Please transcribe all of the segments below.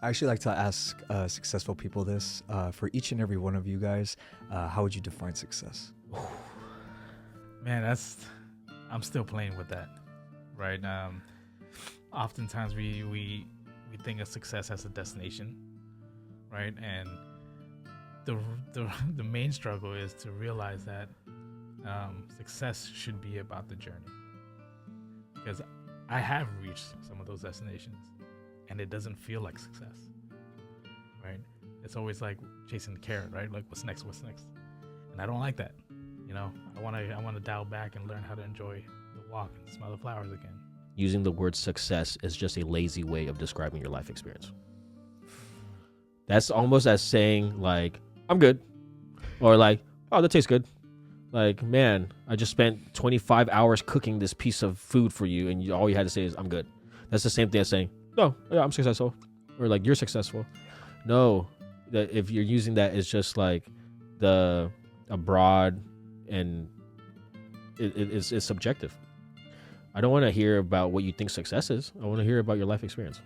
I actually like to ask successful people this. For each and every one of you guys, how would you define success? Man, I'm still playing with that, right? Oftentimes we think of success as a destination, right? And the main struggle is to realize that success should be about the journey, because I have reached some of those destinations and it doesn't feel like success, right? It's always like chasing the carrot, right? Like what's next, and I don't like that. I want to dial back and learn how to enjoy the walk and smell the flowers again. Using the word success is just a lazy way of describing your life experience. That's almost as saying like, I'm good, or like, oh, that tastes good. Like, man, I just spent 25 hours cooking this piece of food for you, and all you had to say is, I'm good. That's the same thing as saying, no, yeah, I'm successful, or like, you're successful. No, that if you're using that, it's just like a broad, and it's subjective. I don't want to hear about what you think success is. I want to hear about your life experience.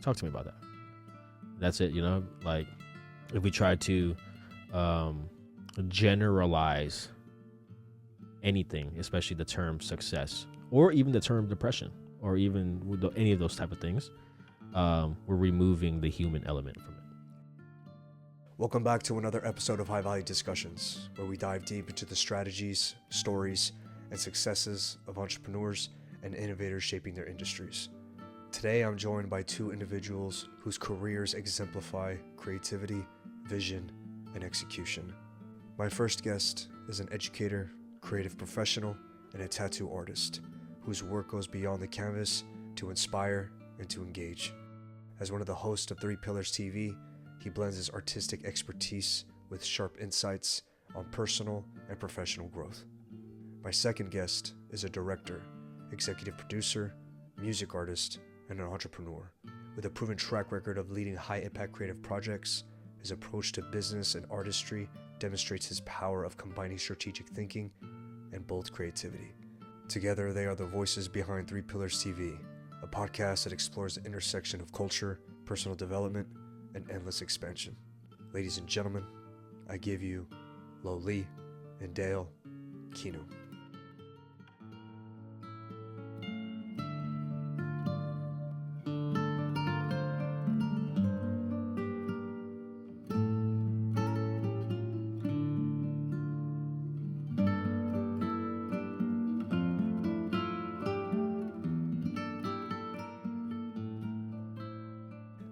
Talk to me about that. That's it, like if we try to generalize anything, especially the term success, or even the term depression, or even any of those type of things, we're removing the human element from it. Welcome back to another episode of High Value Discussions, where we dive deep into the strategies, stories, and successes of entrepreneurs and innovators shaping their industries. Today, I'm joined by two individuals whose careers exemplify creativity, vision, and execution. My first guest is an educator, creative professional, and a tattoo artist whose work goes beyond the canvas to inspire and to engage. As one of the hosts of 3 Pillars TV, he blends his artistic expertise with sharp insights on personal and professional growth. My second guest is a director, executive producer, music artist, and an entrepreneur. With a proven track record of leading high-impact creative projects, his approach to business and artistry demonstrates his power of combining strategic thinking and bold creativity. Together, they are the voices behind 3 Pillars TV, a podcast that explores the intersection of culture, personal development, and endless expansion. Ladies and gentlemen, I give you Lowe Lee and Dale Keano.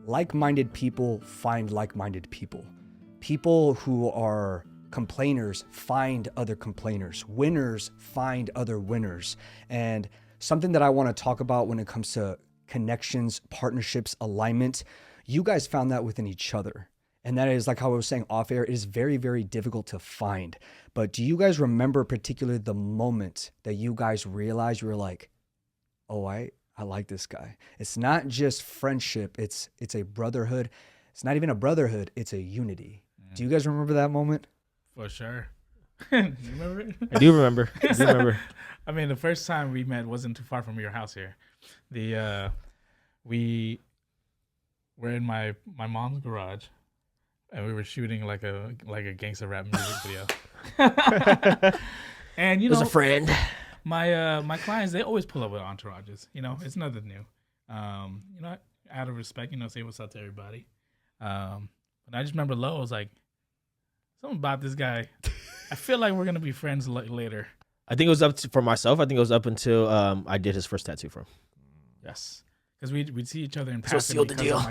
Like-minded people find like-minded people. People who are complainers find other complainers. Winners find other winners. And something that I want to talk about when it comes to connections, partnerships, alignment, you guys found that within each other. And that is, like how I was saying off air, it is very, very difficult to find. But do you guys remember particularly the moment that you guys realized you were like, oh, I like this guy? It's not just friendship. It's a brotherhood. It's not even a brotherhood. It's a unity. Do you guys remember that moment? For sure. You remember it? I do remember. I mean, the first time we met wasn't too far from your house here. We were in my mom's garage, and we were shooting like a gangster rap music video. And It was a friend. My clients, they always pull up with entourages. It's nothing new. Out of respect, say what's up to everybody. But I just remember Lowe was like, something about this guy. I feel like we're gonna be friends later. I think it was for myself. I think it was up until I did his first tattoo for him. Yes, because we'd see each other in So passing. sealed the deal.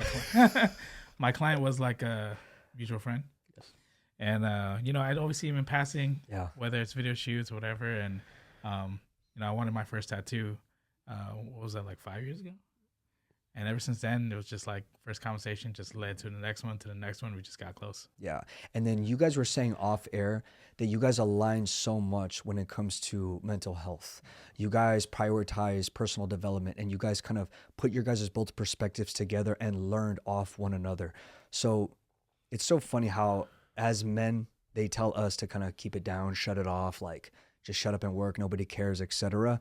My client was like a mutual friend. Yes. And I'd always see him in passing. Yeah. Whether it's video shoots or whatever, and I wanted my first tattoo. What was that, like 5 years ago? And ever since then, it was just like first conversation just led to the next one, We just got close. Yeah. And then you guys were saying off air that you guys align so much when it comes to mental health. You guys prioritize personal development, and you guys kind of put your guys' both perspectives together and learned off one another. So it's so funny how as men, they tell us to kind of keep it down, shut it off, like just shut up and work, nobody cares, etc.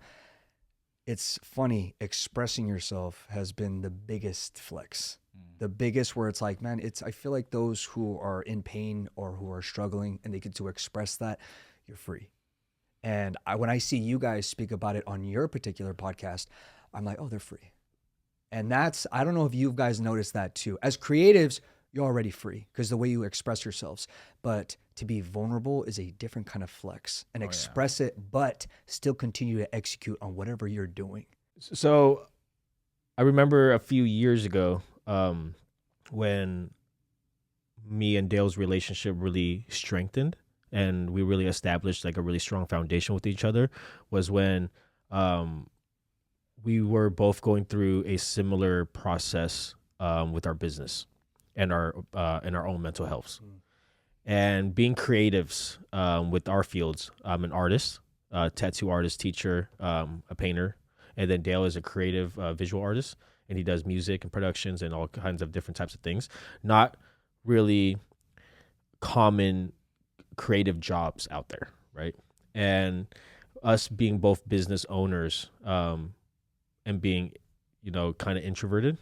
It's funny, expressing yourself has been the biggest flex. The biggest where it's like, man, I feel like those who are in pain or who are struggling and they get to express that, you're free. And when I see you guys speak about it on your particular podcast, I'm like, oh, they're free. And I don't know if you guys noticed that too. As creatives, you're already free because the way you express yourselves. But to be vulnerable is a different kind of flex and express it, but still continue to execute on whatever you're doing. So I remember a few years ago when me and Dale's relationship really strengthened and we really established like a really strong foundation with each other was when we were both going through a similar process with our business and our own mental health. And being creatives with our fields, I'm an artist, tattoo artist, teacher, a painter, and then Dale is a creative visual artist, and he does music and productions and all kinds of different types of things. Not really common creative jobs out there, right? And us being both business owners and being, kind of introverted,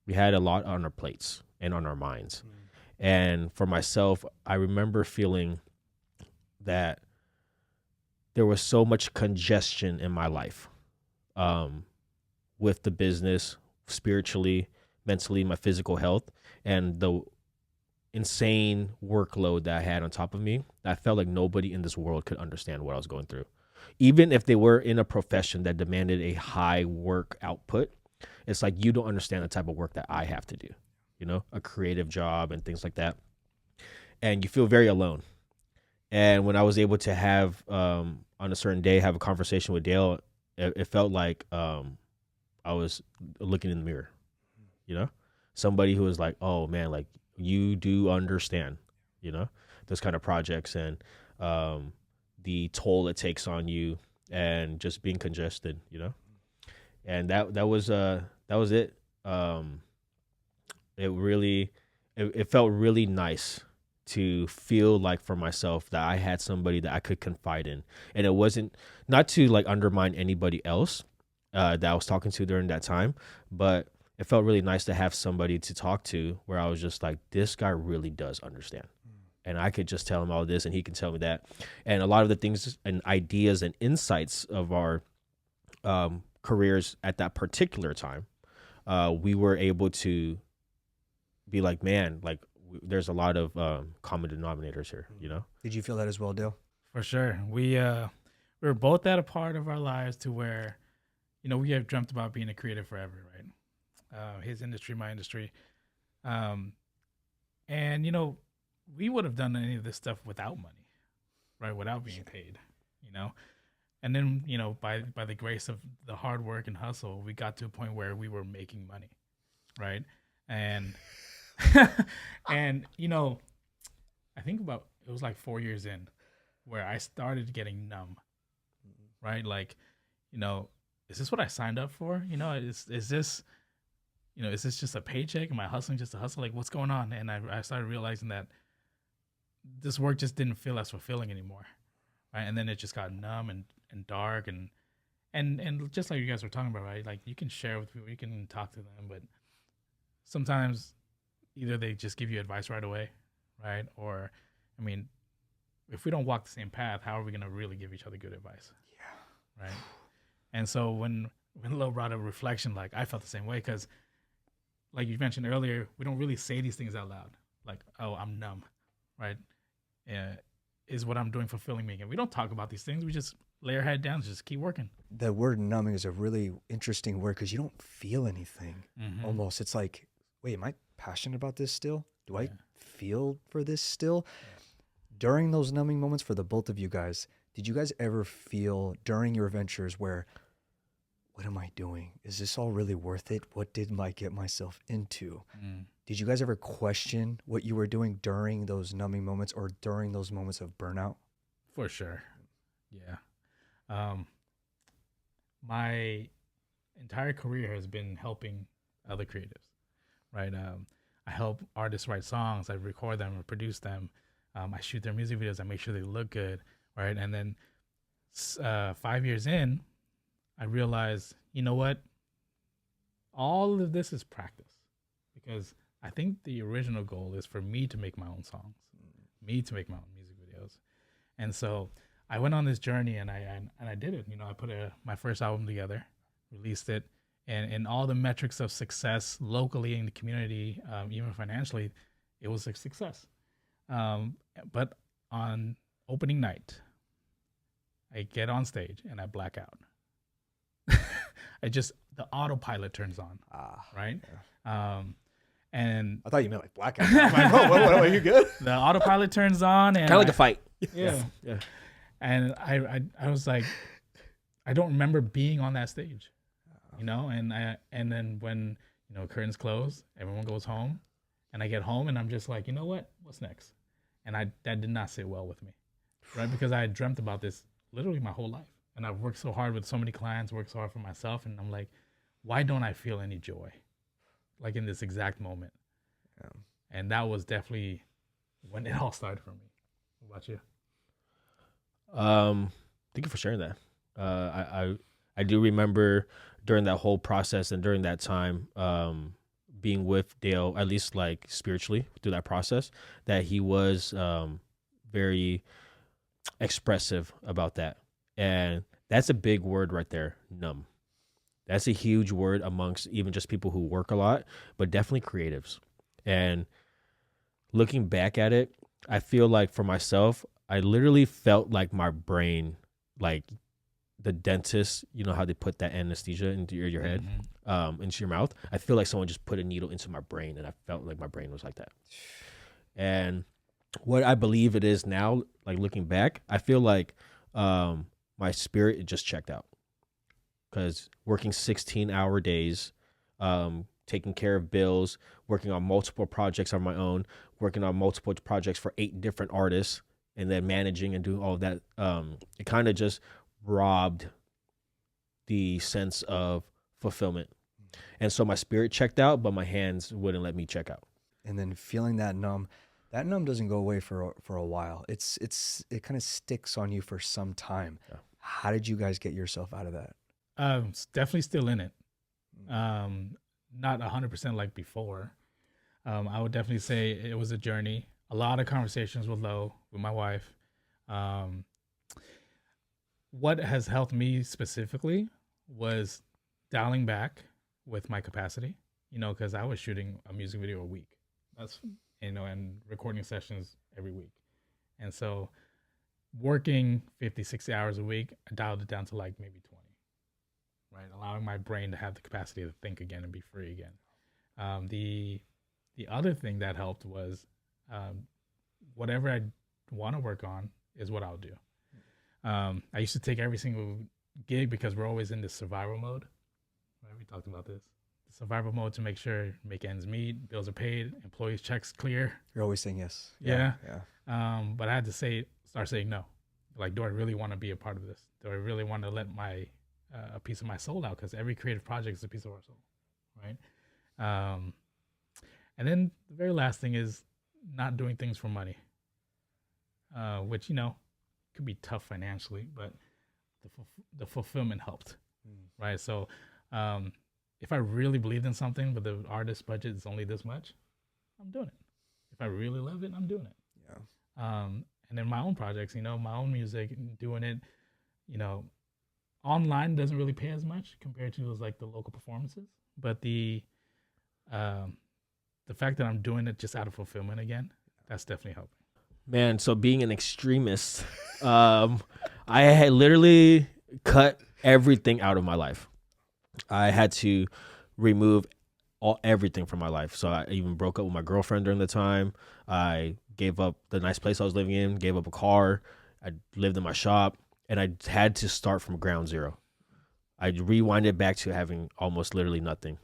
we had a lot on our plates and on our minds. And for myself, I remember feeling that there was so much congestion in my life with the business, spiritually, mentally, my physical health, and the insane workload that I had on top of me. I felt like nobody in this world could understand what I was going through. Even if they were in a profession that demanded a high work output, it's like you don't understand the type of work that I have to do. A creative job and things like that. And you feel very alone. And when I was able to have, on a certain day, have a conversation with Dale, it felt like I was looking in the mirror, somebody who was like, oh man, like you do understand, those kind of projects and the toll it takes on you and just being congested, and that was it. It felt really nice to feel like for myself that I had somebody that I could confide in. And it wasn't not to like undermine anybody else that I was talking to during that time, but it felt really nice to have somebody to talk to where I was just like, this guy really does understand. And I could just tell him all this and he can tell me that. And a lot of the things and ideas and insights of our careers at that particular time, we were able to be like, man, like there's a lot of common denominators here, Did you feel that as well, Dale? For sure. We were both at a part of our lives to where, we have dreamt about being a creative forever, right? His industry, my industry. And, we would have done any of this stuff without money, right? Without being paid, And then, by the grace of the hard work and hustle, we got to a point where we were making money, right? And and I think it was like 4 years in where I started getting numb, right? Like, is this what I signed up for? Is this just a paycheck? Am I hustling just to hustle? Like, what's going on? And I started realizing that this work just didn't feel as fulfilling anymore, right? And then it just got numb and dark and just like you guys were talking about, right? Like you can share with people, you can talk to them, but sometimes either they just give you advice right away, right? Or, if we don't walk the same path, how are we going to really give each other good advice? Yeah. Right. And so when Lowe brought up reflection, like I felt the same way because, like you mentioned earlier, we don't really say these things out loud. Like, oh, I'm numb, right? Is what I'm doing fulfilling me? And we don't talk about these things. We just lay our head down, just keep working. The word numbing is a really interesting word because you don't feel anything. Almost, it's like, wait, am I passionate about this still? Do I feel for this still? During those numbing moments for the both of you guys, did you guys ever feel during your ventures where, what am I doing? Is this all really worth it? What did I get myself into? Did you guys ever question what you were doing during those numbing moments or during those moments of burnout? For sure. Yeah. My entire career has been helping other creatives, right? I help artists write songs. I record them or produce them. I shoot their music videos. I make sure they look good, right? And then 5 years in, I realized, you know what? All of this is practice because I think the original goal is for me to make my own songs, me to make my own music videos. And so I went on this journey and I did it. You know, I put my first album together, released it, and in all the metrics of success locally in the community, even financially, it was a success. But on opening night, I get on stage and I black out. The autopilot turns on, right? Yeah. And I thought you meant like blackout. I'm like, oh, what, are you good? the autopilot turns on, and Kind of like a fight. Yeah. And I was like, I don't remember being on that stage, you know. And then when, you know, curtains close, everyone goes home, and I get home and I'm just like, you know what? What's next? And that did not sit well with me, right? Because I had dreamt about this literally my whole life, and I've worked so hard with so many clients, worked so hard for myself, and I'm like, why don't I feel any joy, like in this exact moment? Yeah. And that was definitely when it all started for me. What about you? Thank you for sharing that. I do remember during that whole process and during that time, being with Dale, at least like spiritually through that process, that he was very expressive about that. And that's a big word right there, numb. That's a huge word amongst even just people who work a lot, but definitely creatives. And looking back at it, I feel like for myself, I literally felt like my brain, like the dentist, you know how they put that anesthesia into your head, into your mouth. I feel like someone just put a needle into my brain, and I felt like my brain was like that. And what I believe it is now, like looking back, I feel like my spirit, it just checked out. Because working 16-hour days, taking care of bills, working on multiple projects on my own, working on multiple projects for 8 different artists, and then managing and doing all of that, it kind of just robbed the sense of fulfillment. And so my spirit checked out, but my hands wouldn't let me check out. And then feeling that numb doesn't go away for a while. It kind of sticks on you for some time. Yeah. How did you guys get yourself out of that? Definitely still in it. Not 100% like before. I would definitely say it was a journey. A lot of conversations with Lowe, with my wife. What has helped me specifically was dialing back with my capacity, you know, because I was shooting a music video a week. That's, you know, and recording sessions every week. And so working 50, 60 hours a week, I dialed it down to like maybe 20, right? Allowing my brain to have the capacity to think again and be free again. The other thing that helped was whatever I want to work on is what I'll do. I used to take every single gig because we're always in this survival mode. Right? We talked about this. The survival mode to make sure make ends meet, bills are paid, employees checks clear. You're always saying yes. Yeah. But I had to start saying no. Like, do I really want to be a part of this? Do I really want to let a piece of my soul out? Because every creative project is a piece of our soul, right? And then the very last thing is not doing things for money, which, you know, could be tough financially, but the fulfillment helped, right? So if I really believed in something, but the artist budget is only this much, I'm doing it. If I really love it, I'm doing it. Yeah. And then my own projects, you know, my own music, doing it, you know, online doesn't really pay as much compared to those, like the local performances, but the fact that I'm doing it just out of fulfillment again, that's definitely helping. Man, so being an extremist, I had literally cut everything out of my life. I had to remove everything from my life. So I even broke up with my girlfriend during the time. I gave up the nice place I was living in, gave up a car. I lived in my shop, and I had to start from ground zero. I rewinded back to having almost literally nothing.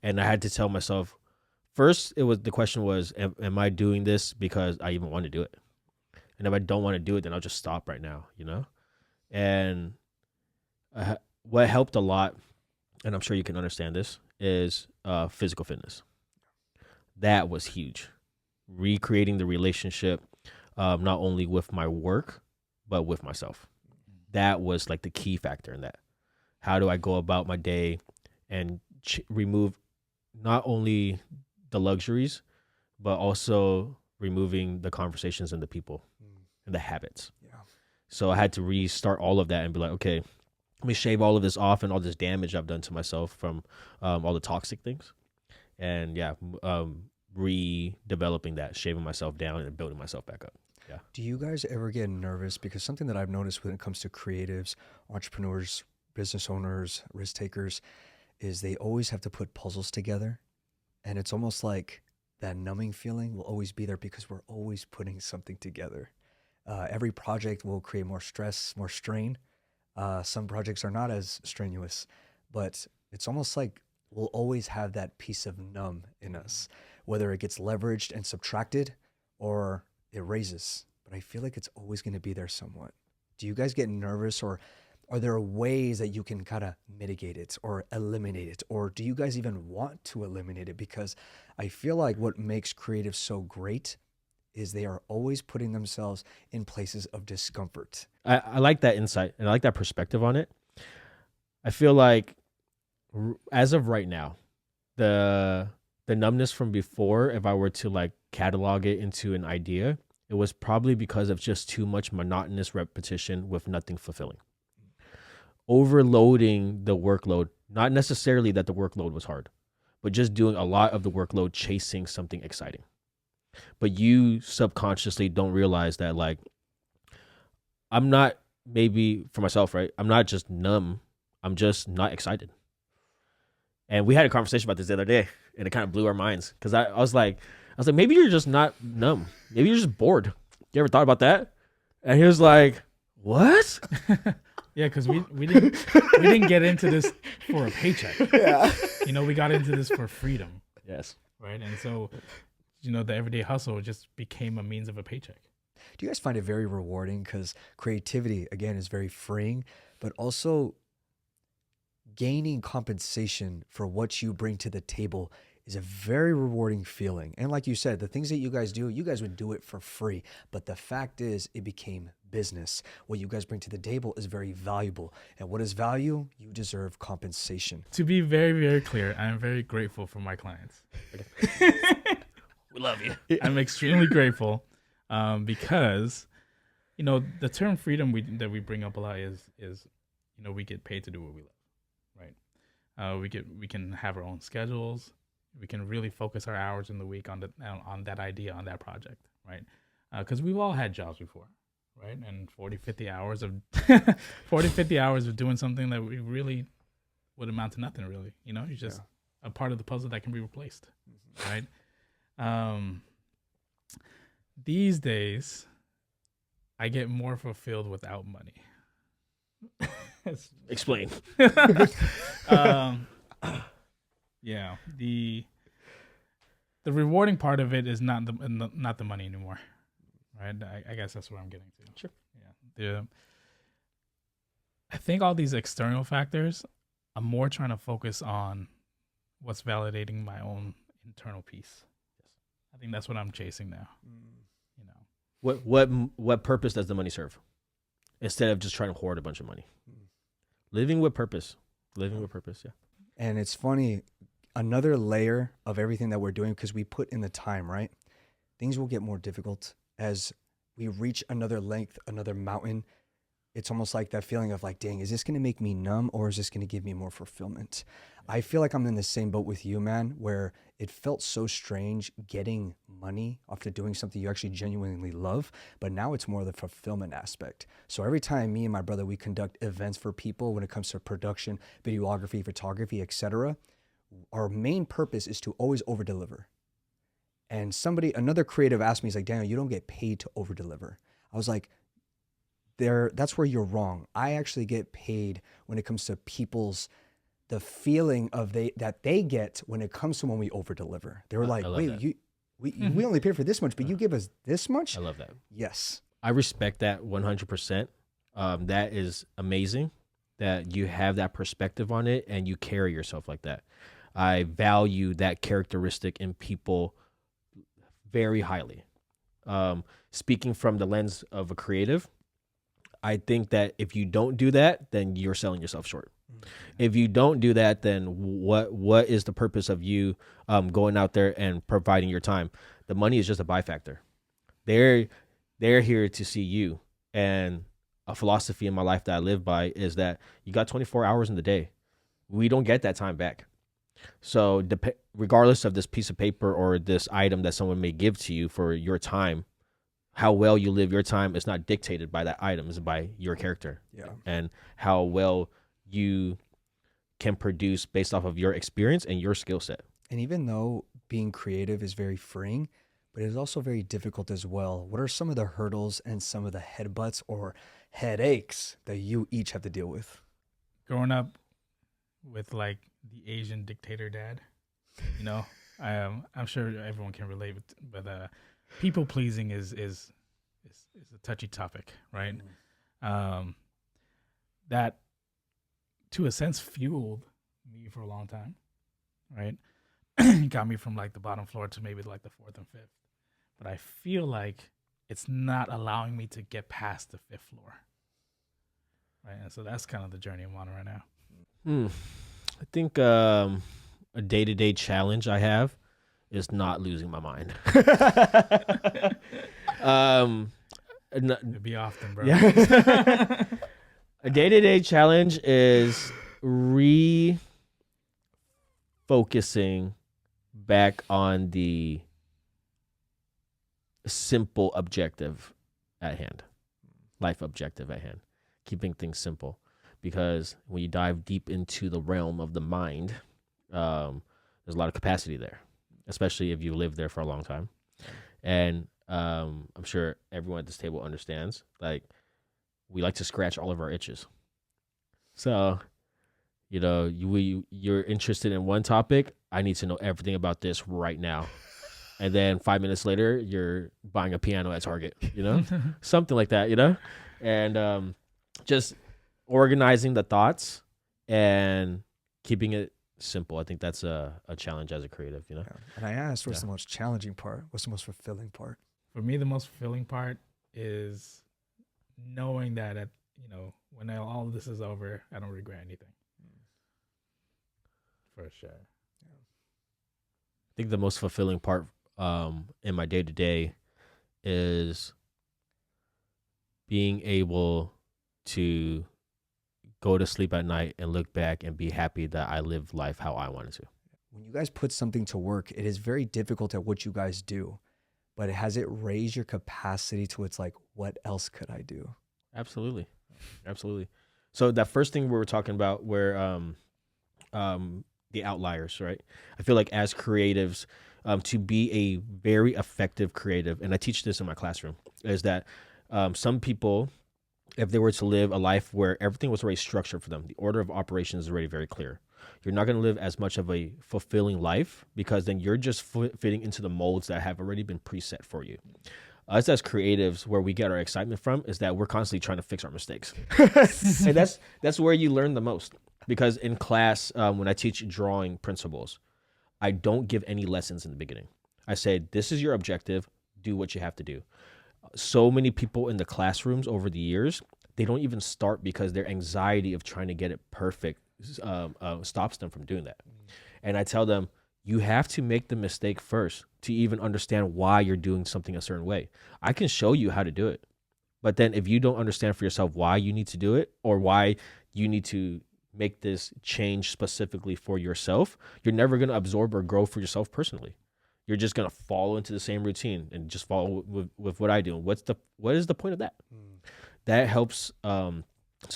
And I had to tell myself, first, the question was, am I doing this because I even want to do it? And if I don't want to do it, then I'll just stop right now, you know? And what helped a lot, and I'm sure you can understand this, is physical fitness. That was huge. Recreating the relationship, not only with my work, but with myself. That was like the key factor in that. How do I go about my day and remove not only the luxuries, but also removing the conversations and the people and the habits. Yeah. So I had to restart all of that and be like, okay, let me shave all of this off and all this damage I've done to myself from all the toxic things. And redeveloping that, shaving myself down and building myself back up. Yeah. Do you guys ever get nervous? Because something that I've noticed when it comes to creatives, entrepreneurs, business owners, risk takers, is they always have to put puzzles together. And it's almost like that numbing feeling will always be there because we're always putting something together. Every project will create more stress, more strain. Some projects are not as strenuous, but it's almost like we'll always have that piece of numb in us, whether it gets leveraged and subtracted or it raises. But I feel like it's always going to be there somewhat. Do you guys get nervous, or are there ways that you can kind of mitigate it or eliminate it? Or do you guys even want to eliminate it? Because I feel like what makes creatives so great is they are always putting themselves in places of discomfort. I like that insight and I like that perspective on it. I feel like as of right now, the numbness from before, if I were to like catalog it into an idea, it was probably because of just too much monotonous repetition with nothing fulfilling. Overloading the workload, not necessarily that the workload was hard, but just doing a lot of the workload chasing something exciting. But you subconsciously don't realize that, like, I'm not, maybe for myself, right? I'm not just numb. I'm just not excited. And we had a conversation about this the other day, and it kind of blew our minds. Because I was like, maybe you're just not numb. Maybe you're just bored. You ever thought about that? And he was like, what? Yeah, because we didn't get into this for a paycheck. Yeah. You know, we got into this for freedom. Yes. Right. And so, you know, the everyday hustle just became a means of a paycheck. Do you guys find it very rewarding? Because creativity, again, is very freeing, but also gaining compensation for what you bring to the table is a very rewarding feeling. And like you said, the things that you guys do, you guys would do it for free. But the fact is, it became business. What you guys bring to the table is very valuable. And what is value? You deserve compensation. To be very, very clear, I am very grateful for my clients. We love you. I'm extremely grateful because, you know, the term freedom that we bring up a lot is, you know, we get paid to do what we love, right? We can have our own schedules. We can really focus our hours in the week on that idea, on that project, right? Because we've all had jobs before, right? And 40, 50 hours of 50 hours of doing something that we really would amount to nothing, really. You know, you're just a part of the puzzle that can be replaced, right? These days, I get more fulfilled without money. Explain. Yeah, the rewarding part of it is not the money anymore, right? I guess that's where I'm getting to. Sure. Yeah. I think all these external factors, I'm more trying to focus on what's validating my own internal peace. Yes. I think that's what I'm chasing now. You know, What purpose does the money serve? Instead of just trying to hoard a bunch of money, living with purpose. Living with purpose. Yeah. And it's funny, another layer of everything that we're doing, because we put in the time, right? Things will get more difficult as we reach another length, another mountain. It's almost like that feeling of like, dang, is this going to make me numb or is this going to give me more fulfillment? I feel like I'm in the same boat with you, man, where it felt so strange getting money after doing something you actually genuinely love, but now it's more the fulfillment aspect. So every time me and my brother, we conduct events for people when it comes to production, videography, photography, etc., our main purpose is to always over-deliver. And another creative asked me, he's like, Daniel, you don't get paid to over-deliver. I was like, that's where you're wrong. I actually get paid when it comes to the feeling of that they get when it comes to when we over deliver. They were like, wait, we only pay for this much, but you give us this much? I love that. Yes. I respect that 100%. That is amazing that you have that perspective on it and you carry yourself like that. I value that characteristic in people very highly. Speaking from the lens of a creative, I think that if you don't do that, then you're selling yourself short. If you don't do that, then what is the purpose of you going out there and providing your time? The money is just a byfactor. They're here to see you. And a philosophy in my life that I live by is that you got 24 hours in the day. We don't get that time back. So regardless of this piece of paper or this item that someone may give to you for your time, how well you live your time is not dictated by that item, it's by your character. Yeah. And how well you can produce based off of your experience and your skill set. And even though being creative is very freeing, but it is also very difficult as well. What are some of the hurdles and some of the headbutts or headaches that you each have to deal with? Growing up with like the Asian dictator dad, you know, I'm sure everyone can relate, but people pleasing is a touchy topic, right? That to a sense fueled me for a long time, right? Got me from like the bottom floor to maybe like the fourth and fifth. But I feel like it's not allowing me to get past the fifth floor. Right. And so that's kind of the journey I'm on right now. I think a day-to-day challenge I have is not losing my mind. It'd be often, bro. Yeah. A day-to-day challenge is refocusing back on the simple objective at hand, life objective at hand, keeping things simple. Because when you dive deep into the realm of the mind, there's a lot of capacity there, especially if you live there for a long time. And I'm sure everyone at this table understands, like, we like to scratch all of our itches. So, you know, you're interested in one topic. I need to know everything about this right now. And then 5 minutes later, you're buying a piano at Target, you know, something like that, you know, and just organizing the thoughts and keeping it simple. I think that's a challenge as a creative, you know. Yeah. And I asked, what's the most challenging part? What's the most fulfilling part? For me, the most fulfilling part is knowing that, when all of this is over, I don't regret anything. For sure. I think the most fulfilling part in my day-to-day is being able to go to sleep at night and look back and be happy that I lived life how I wanted to. When you guys put something to work, it is very difficult at what you guys do, but has it raised your capacity to it's like, what else could I do? Absolutely. Absolutely. So that first thing we were talking about where the outliers, right? I feel like as creatives, to be a very effective creative, and I teach this in my classroom, is that some people, if they were to live a life where everything was already structured for them, the order of operations is already very clear. You're not going to live as much of a fulfilling life because then you're just fitting into the molds that have already been preset for you. Us as creatives, where we get our excitement from is that we're constantly trying to fix our mistakes. And that's where you learn the most. Because in class, when I teach drawing principles, I don't give any lessons in the beginning. I say, this is your objective. Do what you have to do. So many people in the classrooms over the years, they don't even start because their anxiety of trying to get it perfect stops them from doing that. And I tell them, you have to make the mistake first to even understand why you're doing something a certain way. I can show you how to do it. But then if you don't understand for yourself why you need to do it or why you need to make this change specifically for yourself, you're never going to absorb or grow for yourself personally. You're just going to fall into the same routine and just follow with what I do. What is the point of that? That helps. So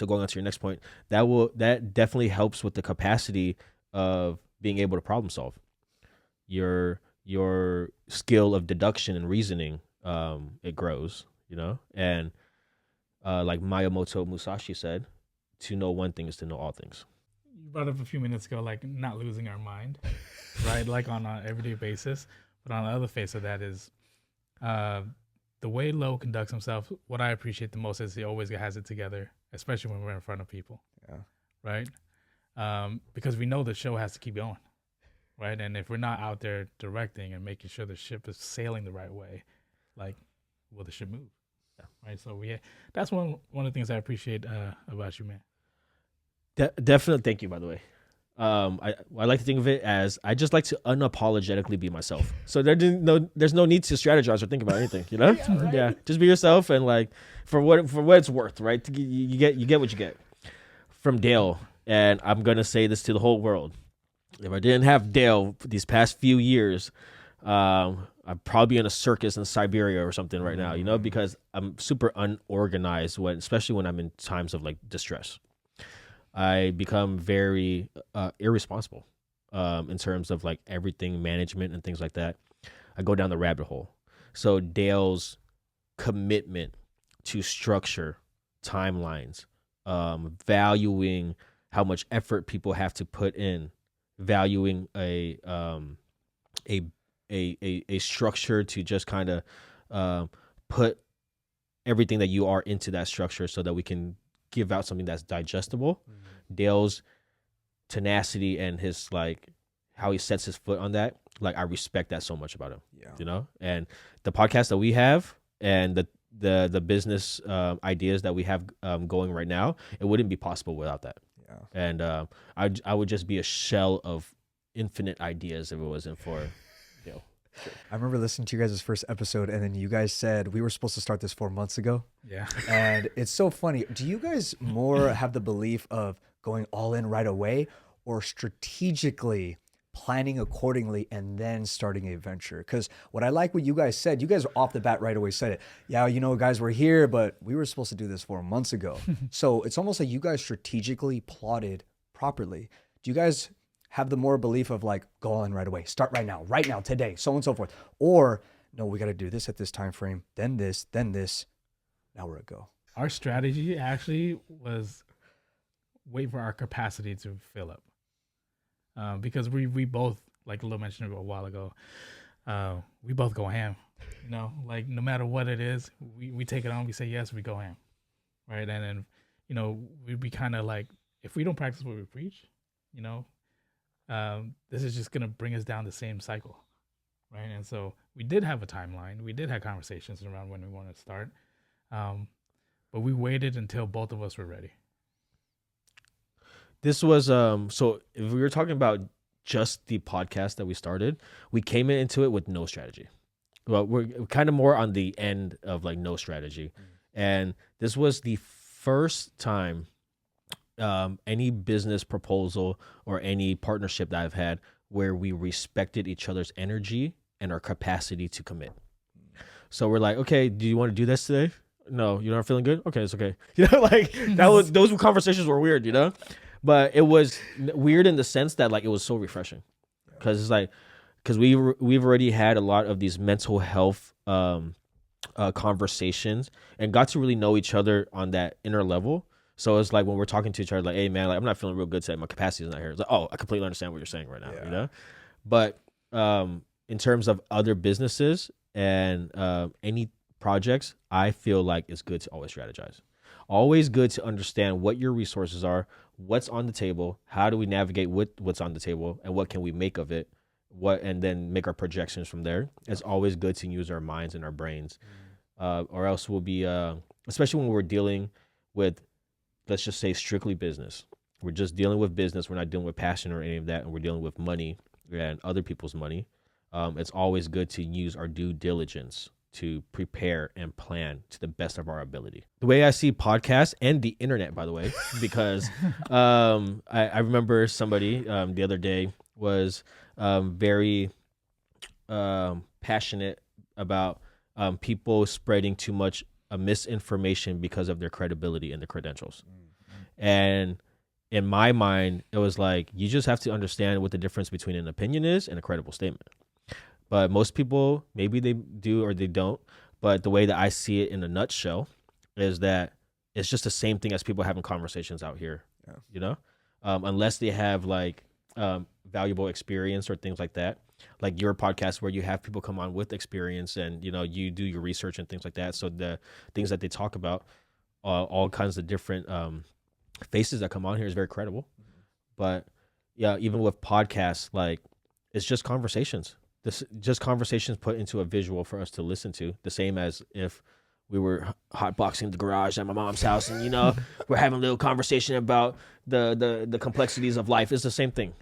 going on to your next point, that definitely helps with the capacity of being able to problem solve. Your skill of deduction and reasoning, it grows, you know? And like Miyamoto Musashi said, to know one thing is to know all things. You brought up a few minutes ago, like not losing our mind, right? Like on an everyday basis. But on the other face of that is the way Lowe conducts himself. What I appreciate the most is he always has it together, especially when we're in front of people. Yeah. Right? Because we know the show has to keep going. Right. And if we're not out there directing and making sure the ship is sailing the right way, like, will the ship move? Yeah. Right. So that's one of the things I appreciate about you, man. Definitely. Thank you, by the way. I like to think of it as I just like to unapologetically be myself. So there's no need to strategize or think about anything, you know? Yeah, just be yourself and like for what it's worth, right? You get what you get. From Dale, and I'm gonna say this to the whole world. If I didn't have Dale for these past few years, I'd probably be in a circus in Siberia or something right now, you know, because I'm super unorganized especially when I'm in times of like distress. I become very irresponsible in terms of like everything management and things like that. I go down the rabbit hole. So Dale's commitment to structure, timelines, valuing how much effort people have to put in, valuing a structure to just kind of put everything that you are into that structure so that we can give out something that's digestible. Dale's tenacity and his like how he sets his foot on that, like I respect that so much about him. Yeah. You know, and the podcast that we have and the business ideas that we have going right now, it wouldn't be possible without that. Yeah. And I would just be a shell of infinite ideas if it wasn't for Dale. I remember listening to you guys' first episode, and then you guys said we were supposed to start this 4 months ago. Yeah. And it's so funny. Do you guys more have the belief of going all in right away, or strategically planning accordingly and then starting a venture? Because what I like what you guys said, you guys off the bat right away said it. Yeah, you know, guys, we're here, but we were supposed to do this 4 months ago. So it's almost like you guys strategically plotted properly. Do you guys have the more belief of like, go all in right away, start right now, today, so on and so forth? Or no, we got to do this at this time frame, then this, now we're a go. Our strategy actually was wait for our capacity to fill up. Because we both, like Lowe mentioned a while ago, we both go ham. You know, like no matter what it is, we take it on, we say yes, we go ham. Right. And then, you know, we'd be kind of like, if we don't practice what we preach, you know, this is just going to bring us down the same cycle. Right. And so we did have a timeline. We did have conversations around when we wanted to start. But we waited until both of us were ready. This was so if we were talking about just the podcast that we started, we came into it with no strategy. Well, we're kind of more on the end of like no strategy. And this was the first time any business proposal or any partnership that I've had where we respected each other's energy and our capacity to commit. So we're like, okay, do you want to do this today? No, you're not feeling good? Okay, it's okay. You know, like those conversations were weird, you know? But it was weird in the sense that like it was so refreshing, because it's like, because we've already had a lot of these mental health conversations and got to really know each other on that inner level. So it's like when we're talking to each other, like, hey man, like I'm not feeling real good today. My capacity is not here. It's like, oh, I completely understand what you're saying right now, you know? But in terms of other businesses and any projects, I feel like it's good to always strategize. Always good to understand what your resources are, what's on the table, how do we navigate with what's on the table, and what can we make of it, and then make our projections from there. It's always good to use our minds and our brains, or else we'll be, especially when we're dealing with, let's just say, strictly business. We're just dealing with business. We're not dealing with passion or any of that, and we're dealing with money and other people's money. It's always good to use our due diligence to prepare and plan to the best of our ability. The way I see podcasts and the internet, by the way, because I remember somebody the other day was very passionate about people spreading too much misinformation because of their credibility and their credentials. And in my mind, it was like, you just have to understand what the difference between an opinion is and a credible statement. But most people, maybe they do or they don't. But the way that I see it in a nutshell is that it's just the same thing as people having conversations out here, you know, unless they have like valuable experience or things like that, like your podcast where you have people come on with experience and, you know, you do your research and things like that. So the things that they talk about, all kinds of different faces that come on here is very credible. But yeah, even with podcasts, like it's just conversations. This just conversations put into a visual for us to listen to, the same as if we were hotboxing the garage at my mom's house, and we're having a little conversation about the complexities of life. It's the same thing,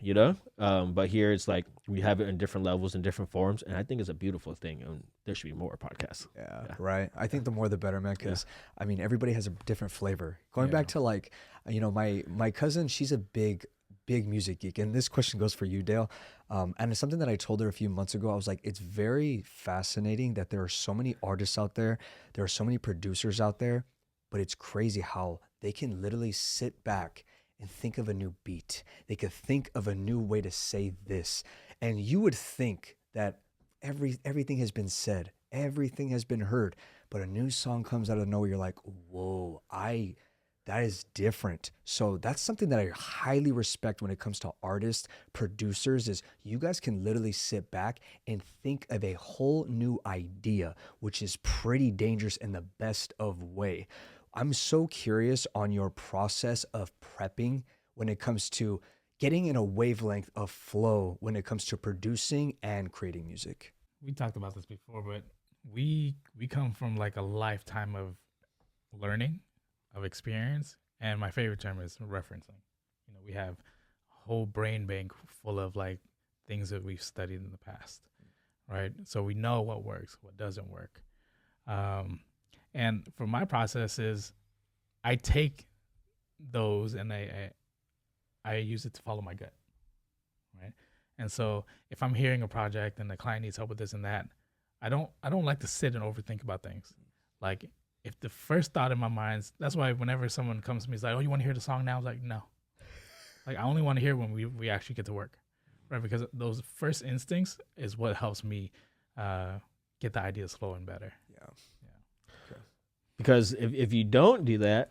but here it's like we have it in different levels and different forms, and I think it's a beautiful thing, and there should be more podcasts. Yeah. Right. I think the more the better, man, because I mean everybody has a different flavor. Going back to like my cousin, she's a big music geek, and this question goes for you, Dale. And it's something that I told her a few months ago. I was like, it's very fascinating that there are so many artists out there, there are so many producers out there, but it's crazy how they can literally sit back and think of a new beat. They could think of a new way to say this, and you would think that everything has been said, everything has been heard, but a new song comes out of nowhere. You're like, whoa, that is different. So that's something that I highly respect when it comes to artists, producers, is you guys can literally sit back and think of a whole new idea, which is pretty dangerous in the best of way. I'm so curious on your process of prepping when it comes to getting in a wavelength of flow when it comes to producing and creating music. We talked about this before, but we come from like a lifetime of learning, of experience, and my favorite term is referencing. We have a whole brain bank full of like things that we've studied in the past, right? So we know what works, what doesn't work. And for my process is I take those and I use it to follow my gut, right? And so if I'm hearing a project and the client needs help with this and that, I don't like to sit and overthink about things. Like, if the first thought in my mind, that's why whenever someone comes to me, it's like, oh, you want to hear the song now? I was like, no. Like, I only want to hear when we actually get to work, right? Because those first instincts is what helps me get the ideas flowing better. Yeah. Okay. Because if you don't do that,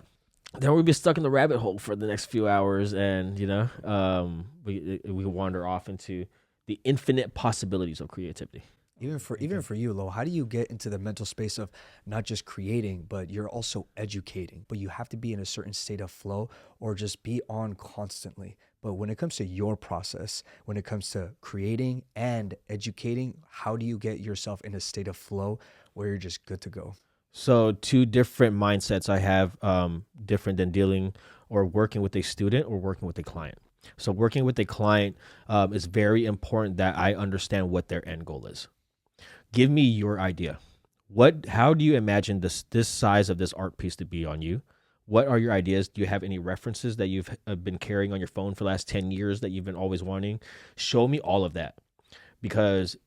then we'll be stuck in the rabbit hole for the next few hours, and we wander off into the infinite possibilities of creativity. Even for you, Lowe, how do you get into the mental space of not just creating, but you're also educating? But you have to be in a certain state of flow or just be on constantly. But when it comes to your process, when it comes to creating and educating, how do you get yourself in a state of flow where you're just good to go? So 2 different mindsets I have, different than dealing or working with a student or working with a client. So working with a client is very important that I understand what their end goal is. Give me your idea. How do you imagine this size of this art piece to be on you? What are your ideas? Do you have any references that you've been carrying on your phone for the last 10 years that you've been always wanting? Show me all of that, because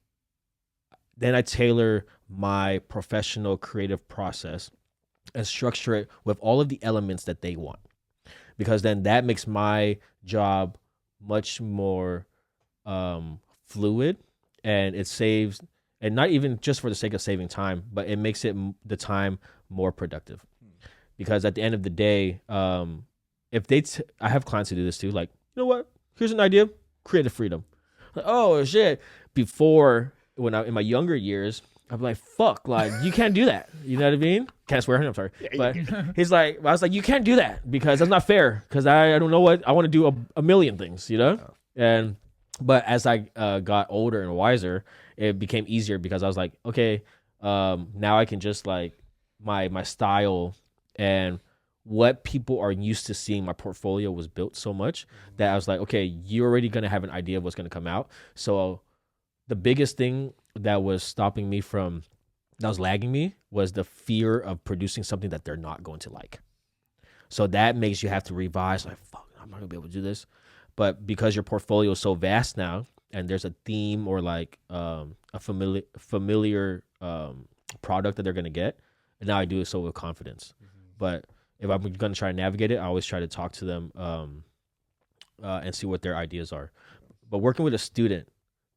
then I tailor my professional creative process and structure it with all of the elements that they want, because then that makes my job much more fluid, and it saves. And not even just for the sake of saving time, but it makes the time more productive. Because at the end of the day, if I have clients who do this too, like, you know what? Here's an idea, creative freedom. Like, oh shit. Before, in my younger years, I'd be like, fuck, like, you can't do that. You know what I mean? Can't swear, I'm sorry. But I was like, you can't do that because that's not fair. Because I don't know what, I want to do a million things, But as I got older and wiser, it became easier because I was like, okay, now I can just like my style and what people are used to seeing. My portfolio was built so much that I was like, okay, you're already going to have an idea of what's going to come out. So the biggest thing that was lagging me was the fear of producing something that they're not going to like. So that makes you have to revise, like, fuck, I'm not going to be able to do this. But because your portfolio is so vast now, and there's a theme or like a familiar product that they're gonna get, and now I do it so with confidence. But if I'm gonna try to navigate it, I always try to talk to them and see what their ideas are. But working with a student,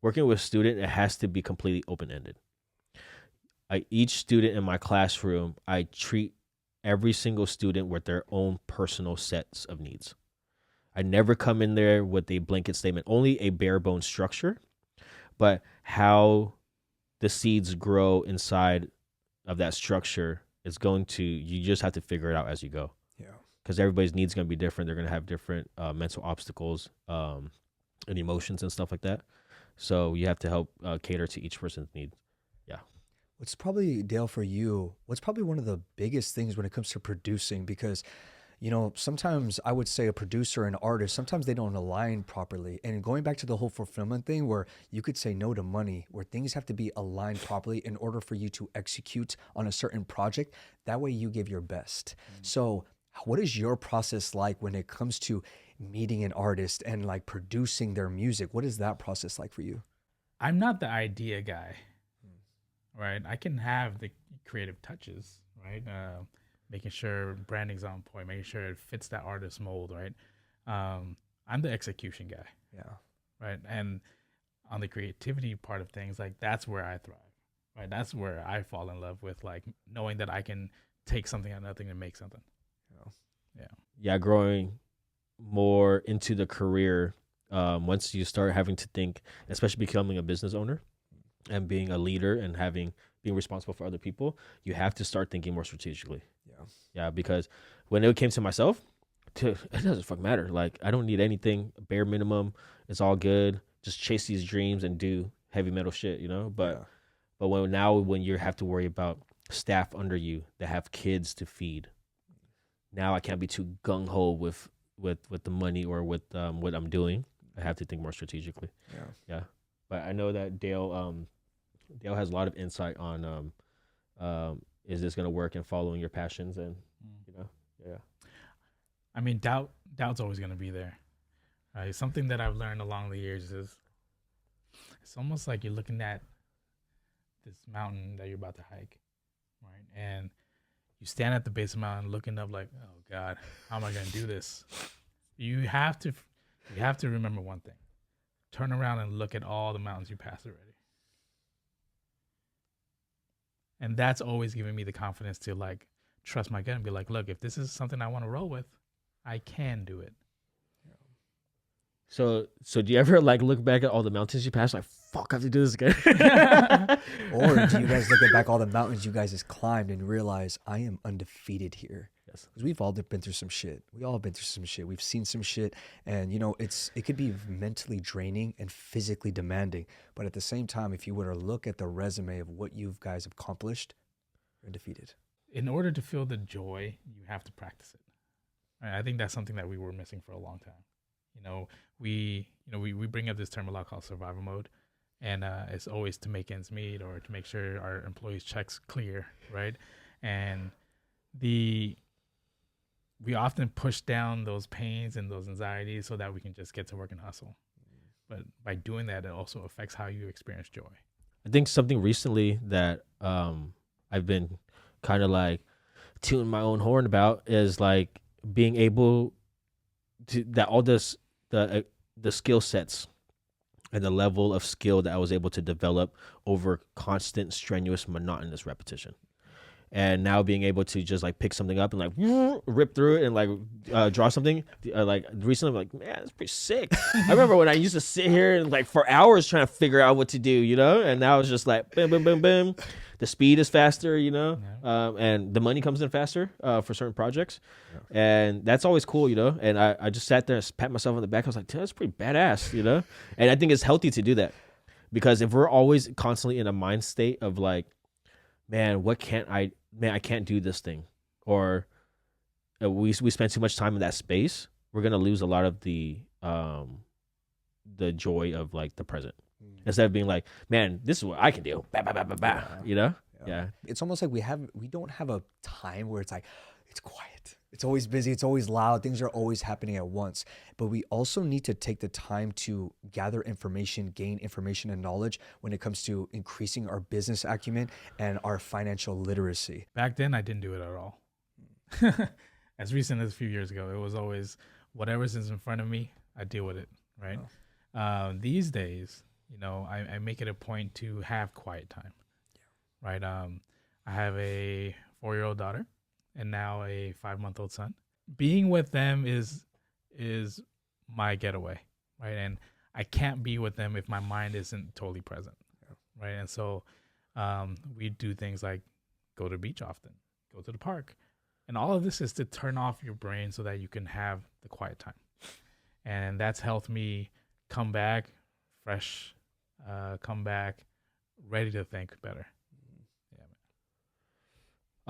it has to be completely open-ended. Each student in my classroom, I treat every single student with their own personal sets of needs. I never come in there with a blanket statement, only a bare bones structure, but how the seeds grow inside of that structure is you just have to figure it out as you go. Yeah. Because everybody's needs going to be different. They're going to have different mental obstacles and emotions and stuff like that. So you have to help cater to each person's needs. Yeah. What's probably, Dale, for you, what's probably one of the biggest things when it comes to producing? Because, sometimes I would say a producer and artist, sometimes they don't align properly. And going back to the whole fulfillment thing where you could say no to money, where things have to be aligned properly in order for you to execute on a certain project, that way you give your best. So what is your process like when it comes to meeting an artist and like producing their music? What is that process like for you? I'm not the idea guy, right? I can have the creative touches, right? Making sure branding's on point, making sure it fits that artist mold, right? I'm the execution guy, Yeah. right? And on the creativity part of things, like that's where I thrive, right? That's where I fall in love with, like knowing that I can take something out of nothing and make something. Yeah. Yeah, growing more into the career, once you start having to think, especially becoming a business owner and being a leader and being responsible for other people, you have to start thinking more strategically. Yeah, because when it came to myself, it doesn't fucking matter. Like, I don't need anything, bare minimum. It's all good. Just chase these dreams and do heavy metal shit, But when you have to worry about staff under you that have kids to feed, now I can't be too gung ho with the money or with what I'm doing. I have to think more strategically. Yeah. But I know that Dale has a lot of insight on is this gonna work and following your passions and yeah. I mean, doubt's always going to be there. Right? Something that I've learned along the years is it's almost like you're looking at this mountain that you're about to hike, right? And you stand at the base of the mountain looking up like, oh God, how am I going to do this? You have to remember one thing. Turn around and look at all the mountains you passed already. And that's always given me the confidence to like trust my gut and be like, look, if this is something I want to roll with, I can do it. So do you ever like look back at all the mountains you passed, like, fuck, I have to do this again? Or do you guys look at back all the mountains you guys has climbed and realize I am undefeated here? Yes. Because we've all been through some shit. We all been through some shit. We've seen some shit, and it could be mentally draining and physically demanding. But at the same time, if you were to look at the resume of what you guys have accomplished, you're undefeated. In order to feel the joy, you have to practice it. Right? I think that's something that we were missing for a long time. We bring up this term a lot called survival mode, and it's always to make ends meet or to make sure our employees' checks clear, right? And we often push down those pains and those anxieties so that we can just get to work and hustle. But by doing that, it also affects how you experience joy. I think something recently that I've been kind of like tuning my own horn about is like being able to that all this the skill sets and the level of skill that I was able to develop over constant, strenuous, monotonous repetition. And now being able to just like pick something up and like rip through it and like draw something like recently, I'm like, man, that's pretty sick. I remember when I used to sit here and like for hours trying to figure out what to do, and now it's just like boom, boom, boom, boom. The speed is faster, and the money comes in faster for certain projects. Yeah. And that's always cool, and I just sat there and pat myself on the back. I was like, that's pretty badass, and I think it's healthy to do that, because if we're always constantly in a mind state of like, man, I can't do this thing, or we spend too much time in that space, we're gonna lose a lot of the joy of like the present. Instead of being like, man, this is what I can do, bah, bah, bah, bah, bah, Yeah. It's almost like we don't have a time where it's like it's quiet. It's always busy. It's always loud. Things are always happening at once. But we also need to take the time to gather information, gain information and knowledge when it comes to increasing our business acumen and our financial literacy. Back then, I didn't do it at all. As recent as a few years ago, it was always whatever's in front of me, I deal with it, right? Oh. These days, I make it a point to have quiet time, right? I have a 4-year-old daughter and now a 5-month-old son. Being with them is my getaway, right? And I can't be with them if my mind isn't totally present, right? And so we do things like go to the beach often, go to the park. And all of this is to turn off your brain so that you can have the quiet time. And that's helped me come back fresh, come back ready to think better.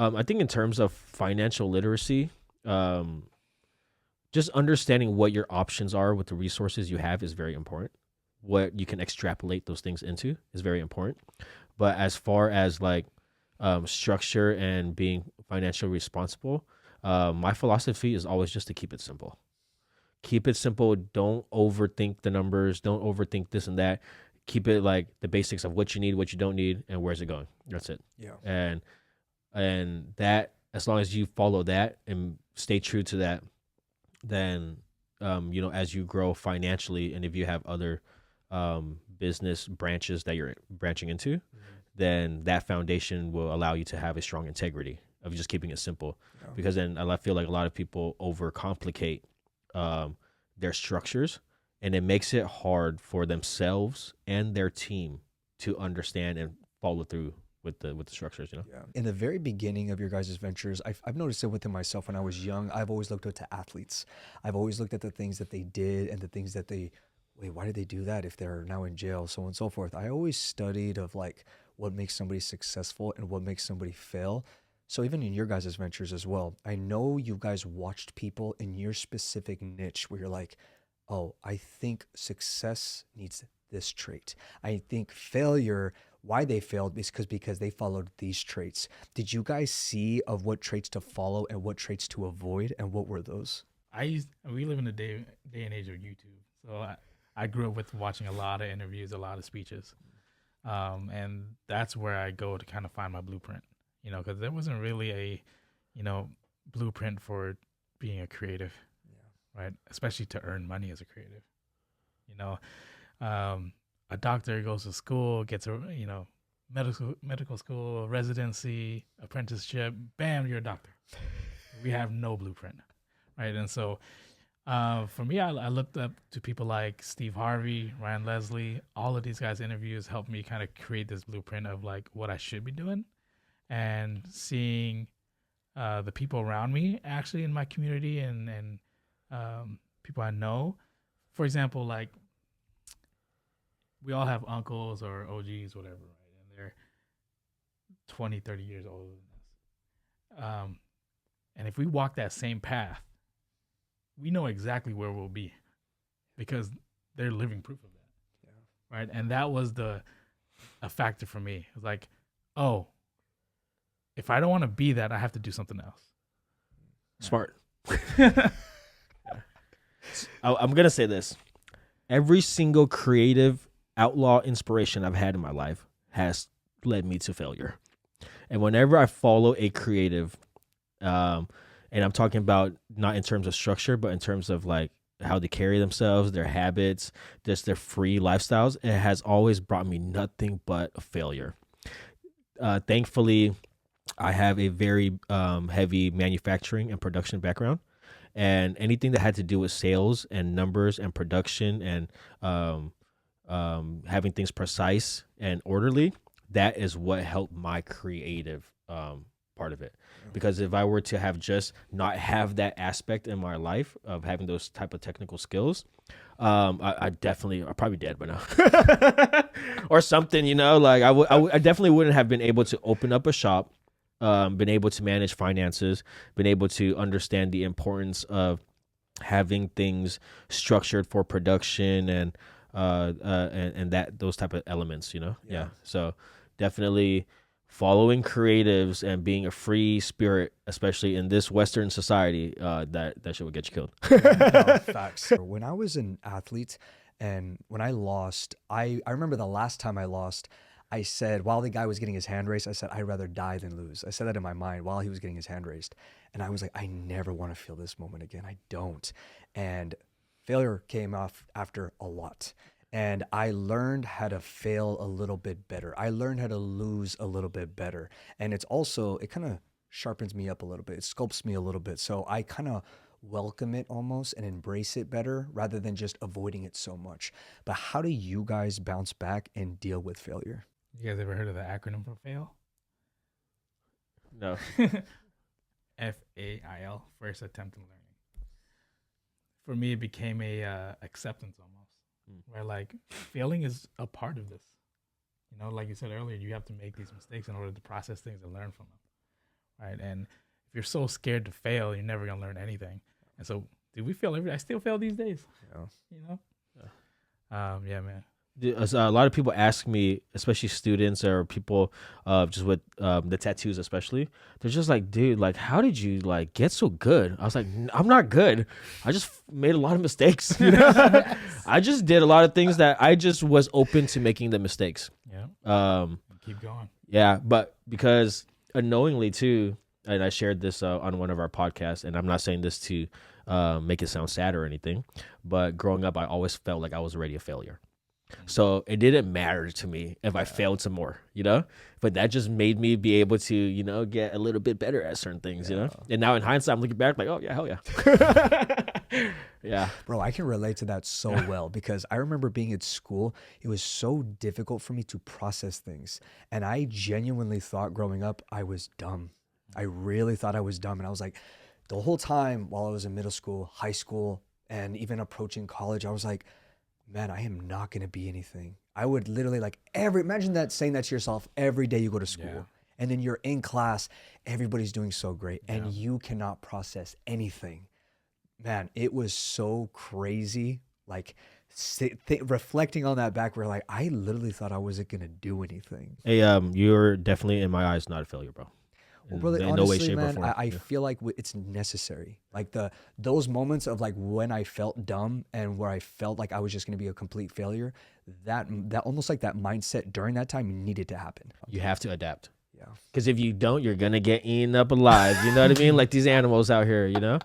I think in terms of financial literacy, just understanding what your options are with the resources you have is very important. What you can extrapolate those things into is very important. But as far as like structure and being financially responsible, my philosophy is always just to keep it simple. Keep it simple. Don't overthink the numbers. Don't overthink this and that. Keep it like the basics of what you need, what you don't need, and where's it going. That's it. Yeah. And that, as long as you follow that and stay true to that, then as you grow financially, and if you have other business branches that you're branching into, then that foundation will allow you to have a strong integrity of just keeping it simple. Yeah. Because then I feel like a lot of people overcomplicate their structures, and it makes it hard for themselves and their team to understand and follow through with the structures. Yeah. In the very beginning of your guys' ventures, I've noticed it within myself. When I was young, I've always looked up to athletes. I've always looked at the things that they did and the things that wait, why did they do that if they're now in jail, so on and so forth. I always studied of like what makes somebody successful and what makes somebody fail. So even in your guys' ventures as well, I know you guys watched people in your specific niche where you're like, oh, I think success needs this trait. I think failure, why they failed is because they followed these traits. Did you guys see of what traits to follow and what traits to avoid, and what were those? We live in the day and age of YouTube, so I grew up with watching a lot of interviews, a lot of speeches, and that's where I go to kind of find my blueprint. Because there wasn't really a blueprint for being a creative, right? Especially to earn money as a creative. A doctor goes to school, gets a medical school, residency, apprenticeship, bam, you're a doctor. We have no blueprint, right? And so for me, I looked up to people like Steve Harvey, Ryan Leslie. All of these guys' interviews helped me kind of create this blueprint of like what I should be doing, and seeing the people around me actually in my community and people I know. For example, like we all have uncles or OGs, whatever, right? And they're 20, 30 years older than us. And if we walk that same path, we know exactly where we'll be because they're living proof of that. Yeah. Right. And that was a factor for me. It was like, oh, if I don't want to be that, I have to do something else. Smart. I'm going to say this. Every single creative outlaw inspiration I've had in my life has led me to failure. And whenever I follow a creative, and I'm talking about not in terms of structure, but in terms of like how they carry themselves, their habits, just their free lifestyles, it has always brought me nothing but a failure. Thankfully, I have a very heavy manufacturing and production background. And anything that had to do with sales and numbers and production and having things precise and orderly, that is what helped my creative part of it. Because if I were to have just not have that aspect in my life of having those type of technical skills, I'm probably dead by now or something, like I definitely wouldn't have been able to open up a shop, been able to manage finances, been able to understand the importance of having things structured for production and that those type of elements, Yeah. So definitely following creatives and being a free spirit, especially in this Western society, that shit would get you killed. No, facts. When I was an athlete and when I lost, I remember the last time I lost, I said, while the guy was getting his hand raised, I said, I'd rather die than lose. I said that in my mind while he was getting his hand raised. And I was like, I never want to feel this moment again. I don't. And failure came off after a lot. And I learned how to fail a little bit better. I learned how to lose a little bit better. And it kind of sharpens me up a little bit. It sculpts me a little bit. So I kind of welcome it almost and embrace it better rather than just avoiding it so much. But how do you guys bounce back and deal with failure? You guys ever heard of the acronym for FAIL? No. FAIL, first attempt in learning. For me, it became a acceptance almost, where like failing is a part of this. Like you said earlier, you have to make these mistakes in order to process things and learn from them, right? And if you're so scared to fail, you're never gonna learn anything. And so, dude, we fail every day. I still fail these days. Yeah. You know? Yeah, man. A lot of people ask me, especially students or people just with the tattoos especially, they're just like, dude, like, how did you like get so good? I was like, I'm not good. I just made a lot of mistakes. You know? I just did a lot of things that I just was open to making the mistakes. Yeah. Keep going. Yeah, but because unknowingly too, and I shared this on one of our podcasts, and I'm not saying this to make it sound sad or anything, but growing up, I always felt like I was already a failure. So it didn't matter to me if I failed some more, you know, but that just made me be able to, you know, get a little bit better at certain things, you know, and now in hindsight, I'm looking back like, oh yeah, hell yeah. Yeah. Bro, I can relate to that so well because I remember being at school, it was so difficult for me to process things. And I genuinely thought growing up, I was dumb. I really thought I was dumb. And I was like, the whole time while I was in middle school, high school, and even approaching college, I was like, man, I am not going to be anything. I would literally like imagine that saying that to yourself every day you go to school and then you're in class, everybody's doing so great and you cannot process anything. Man, it was so crazy. Like reflecting on that back, we're like, I literally thought I wasn't going to do anything. Hey, you're definitely in my eyes not a failure, bro. Well, brother, In honestly, no way, shape, or man, form. I feel like it's necessary. Like those moments of like when I felt dumb and where I felt like I was just going to be a complete failure, that almost like that mindset during that time needed to happen. You have to adapt. Yeah. Because if you don't, you're gonna get eaten up alive. You know what I mean? Like these animals out here. You know.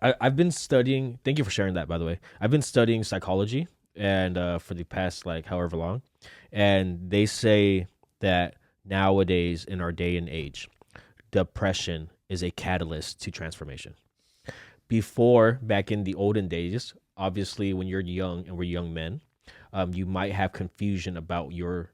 I've been studying. Thank you for sharing that, by the way. I've been studying psychology and for the past like however long, and they say that nowadays in our day and age, depression is a catalyst to transformation. Before, back in the olden days, obviously when you're young and we're young men, you might have confusion about your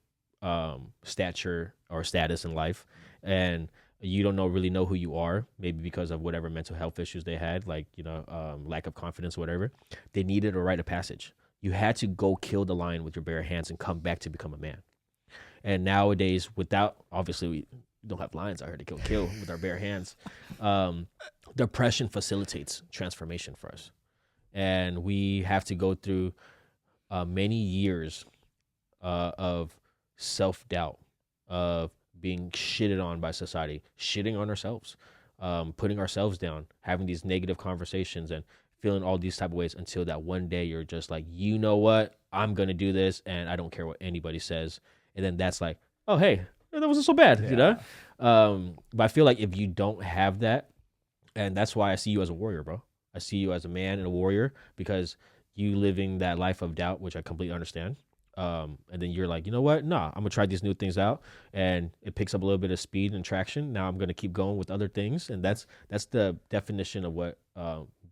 stature or status in life, and you don't really know who you are, maybe because of whatever mental health issues they had, like, you know, lack of confidence, whatever. They needed a rite of passage. You had to go kill the lion with your bare hands and come back to become a man. And nowadays, without, obviously, we don't have lions out here to kill with our bare hands. Depression facilitates transformation for us. And we have to go through many years of self-doubt, of being shitted on by society, shitting on ourselves, putting ourselves down, having these negative conversations and feeling all these type of ways until that one day you're just like, you know what? I'm going to do this and I don't care what anybody says. And then that's like, oh, hey, that wasn't so bad, you know? But I feel like if you don't have that, and that's why I see you as a warrior, bro. I see you as a man and a warrior because you living that life of doubt, which I completely understand. And then you're like, you know what? Nah, I'm going to try these new things out. And it picks up a little bit of speed and traction. Now I'm going to keep going with other things. And that's the definition of what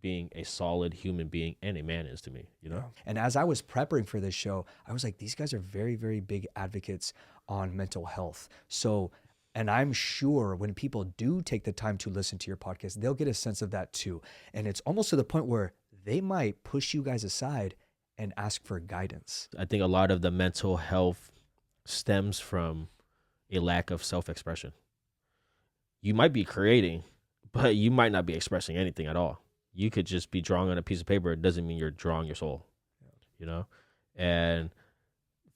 being a solid human being and a man is to me, you know? And as I was preparing for this show, I was like, these guys are very, very big advocates on mental health. So, and I'm sure when people do take the time to listen to your podcast, they'll get a sense of that too. And it's almost to the point where they might push you guys aside and ask for guidance. I think a lot of the mental health stems from a lack of self-expression. You might be creating, but you might not be expressing anything at all. You could just be drawing on a piece of paper. It doesn't mean you're drawing your soul, you know? And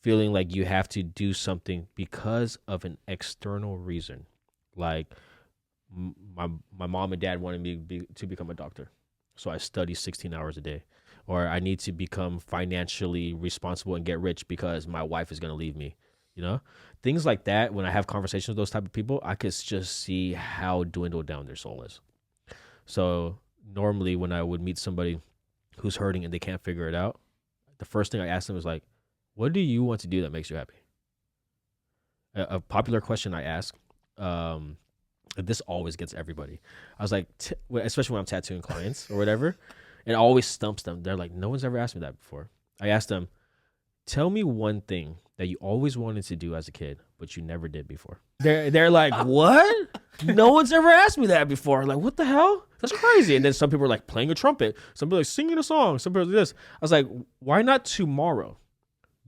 feeling like you have to do something because of an external reason. Like my mom and dad wanted me to become a doctor. So I study 16 hours a day. Or I need to become financially responsible and get rich because my wife is going to leave me, you know? Things like that, when I have conversations with those type of people, I could just see how dwindled down their soul is. So normally when I would meet somebody who's hurting and they can't figure it out, the first thing I ask them is like, what do you want to do that makes you happy? A popular question I ask, this always gets everybody. I was like, especially when I'm tattooing clients or whatever, it always stumps them. They're like, no one's ever asked me that before. I asked them, tell me one thing that you always wanted to do as a kid, but you never did before. They're like, what? No one's ever asked me that before. Like, what the hell? That's crazy. And then some people are like playing a trumpet. Some people are like singing a song. Some people are like this. I was like, why not tomorrow?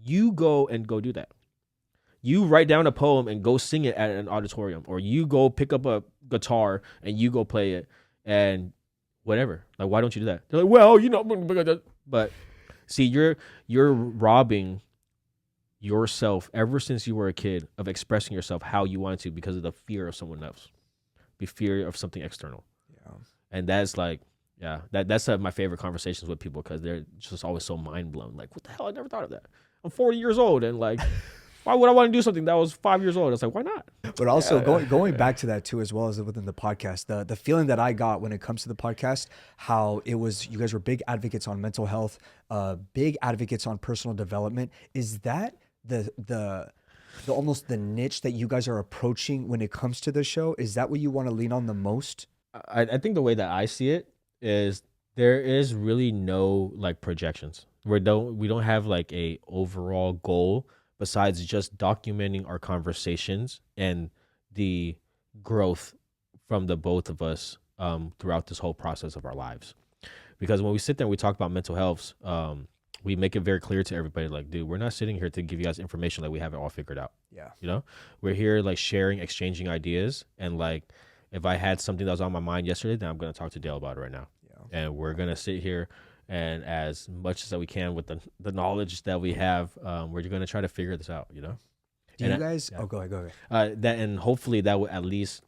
You go do that. You write down a poem and go sing it at an auditorium, or you go pick up a guitar and you go play it and whatever. Like, why don't you do that? They're like, well, but see, you're robbing yourself ever since you were a kid of expressing yourself how you wanted to because of the fear of someone else, the fear of something external. Yeah. And that's like, yeah, that's my favorite conversations with people because they're just always so mind blown. Like, what the hell? I never thought of that. I'm 40 years old and like, why would I want to do something that was 5 years old? It's like, why not? But also going back to that too, as well as within the podcast, the feeling that I got when it comes to the podcast, how it was, you guys were big advocates on mental health, big advocates on personal development. Is that the almost the niche that you guys are approaching when it comes to the show? Is that what you want to lean on the most? I think the way that I see it is there is really no like projections. We don't have like a overall goal besides just documenting our conversations and the growth from the both of us throughout this whole process of our lives. Because when we sit there and we talk about mental health, we make it very clear to everybody, like, dude, we're not sitting here to give you guys information like we have it all figured out. Yeah. You know, we're here like sharing, exchanging ideas. And like, if I had something that was on my mind yesterday, then I'm going to talk to Dale about it right now. Yeah. And we're going to sit here and as much as that we can with the knowledge that we have, we're going to try to figure this out, you know? Do you guys, go ahead. That, and hopefully that will at least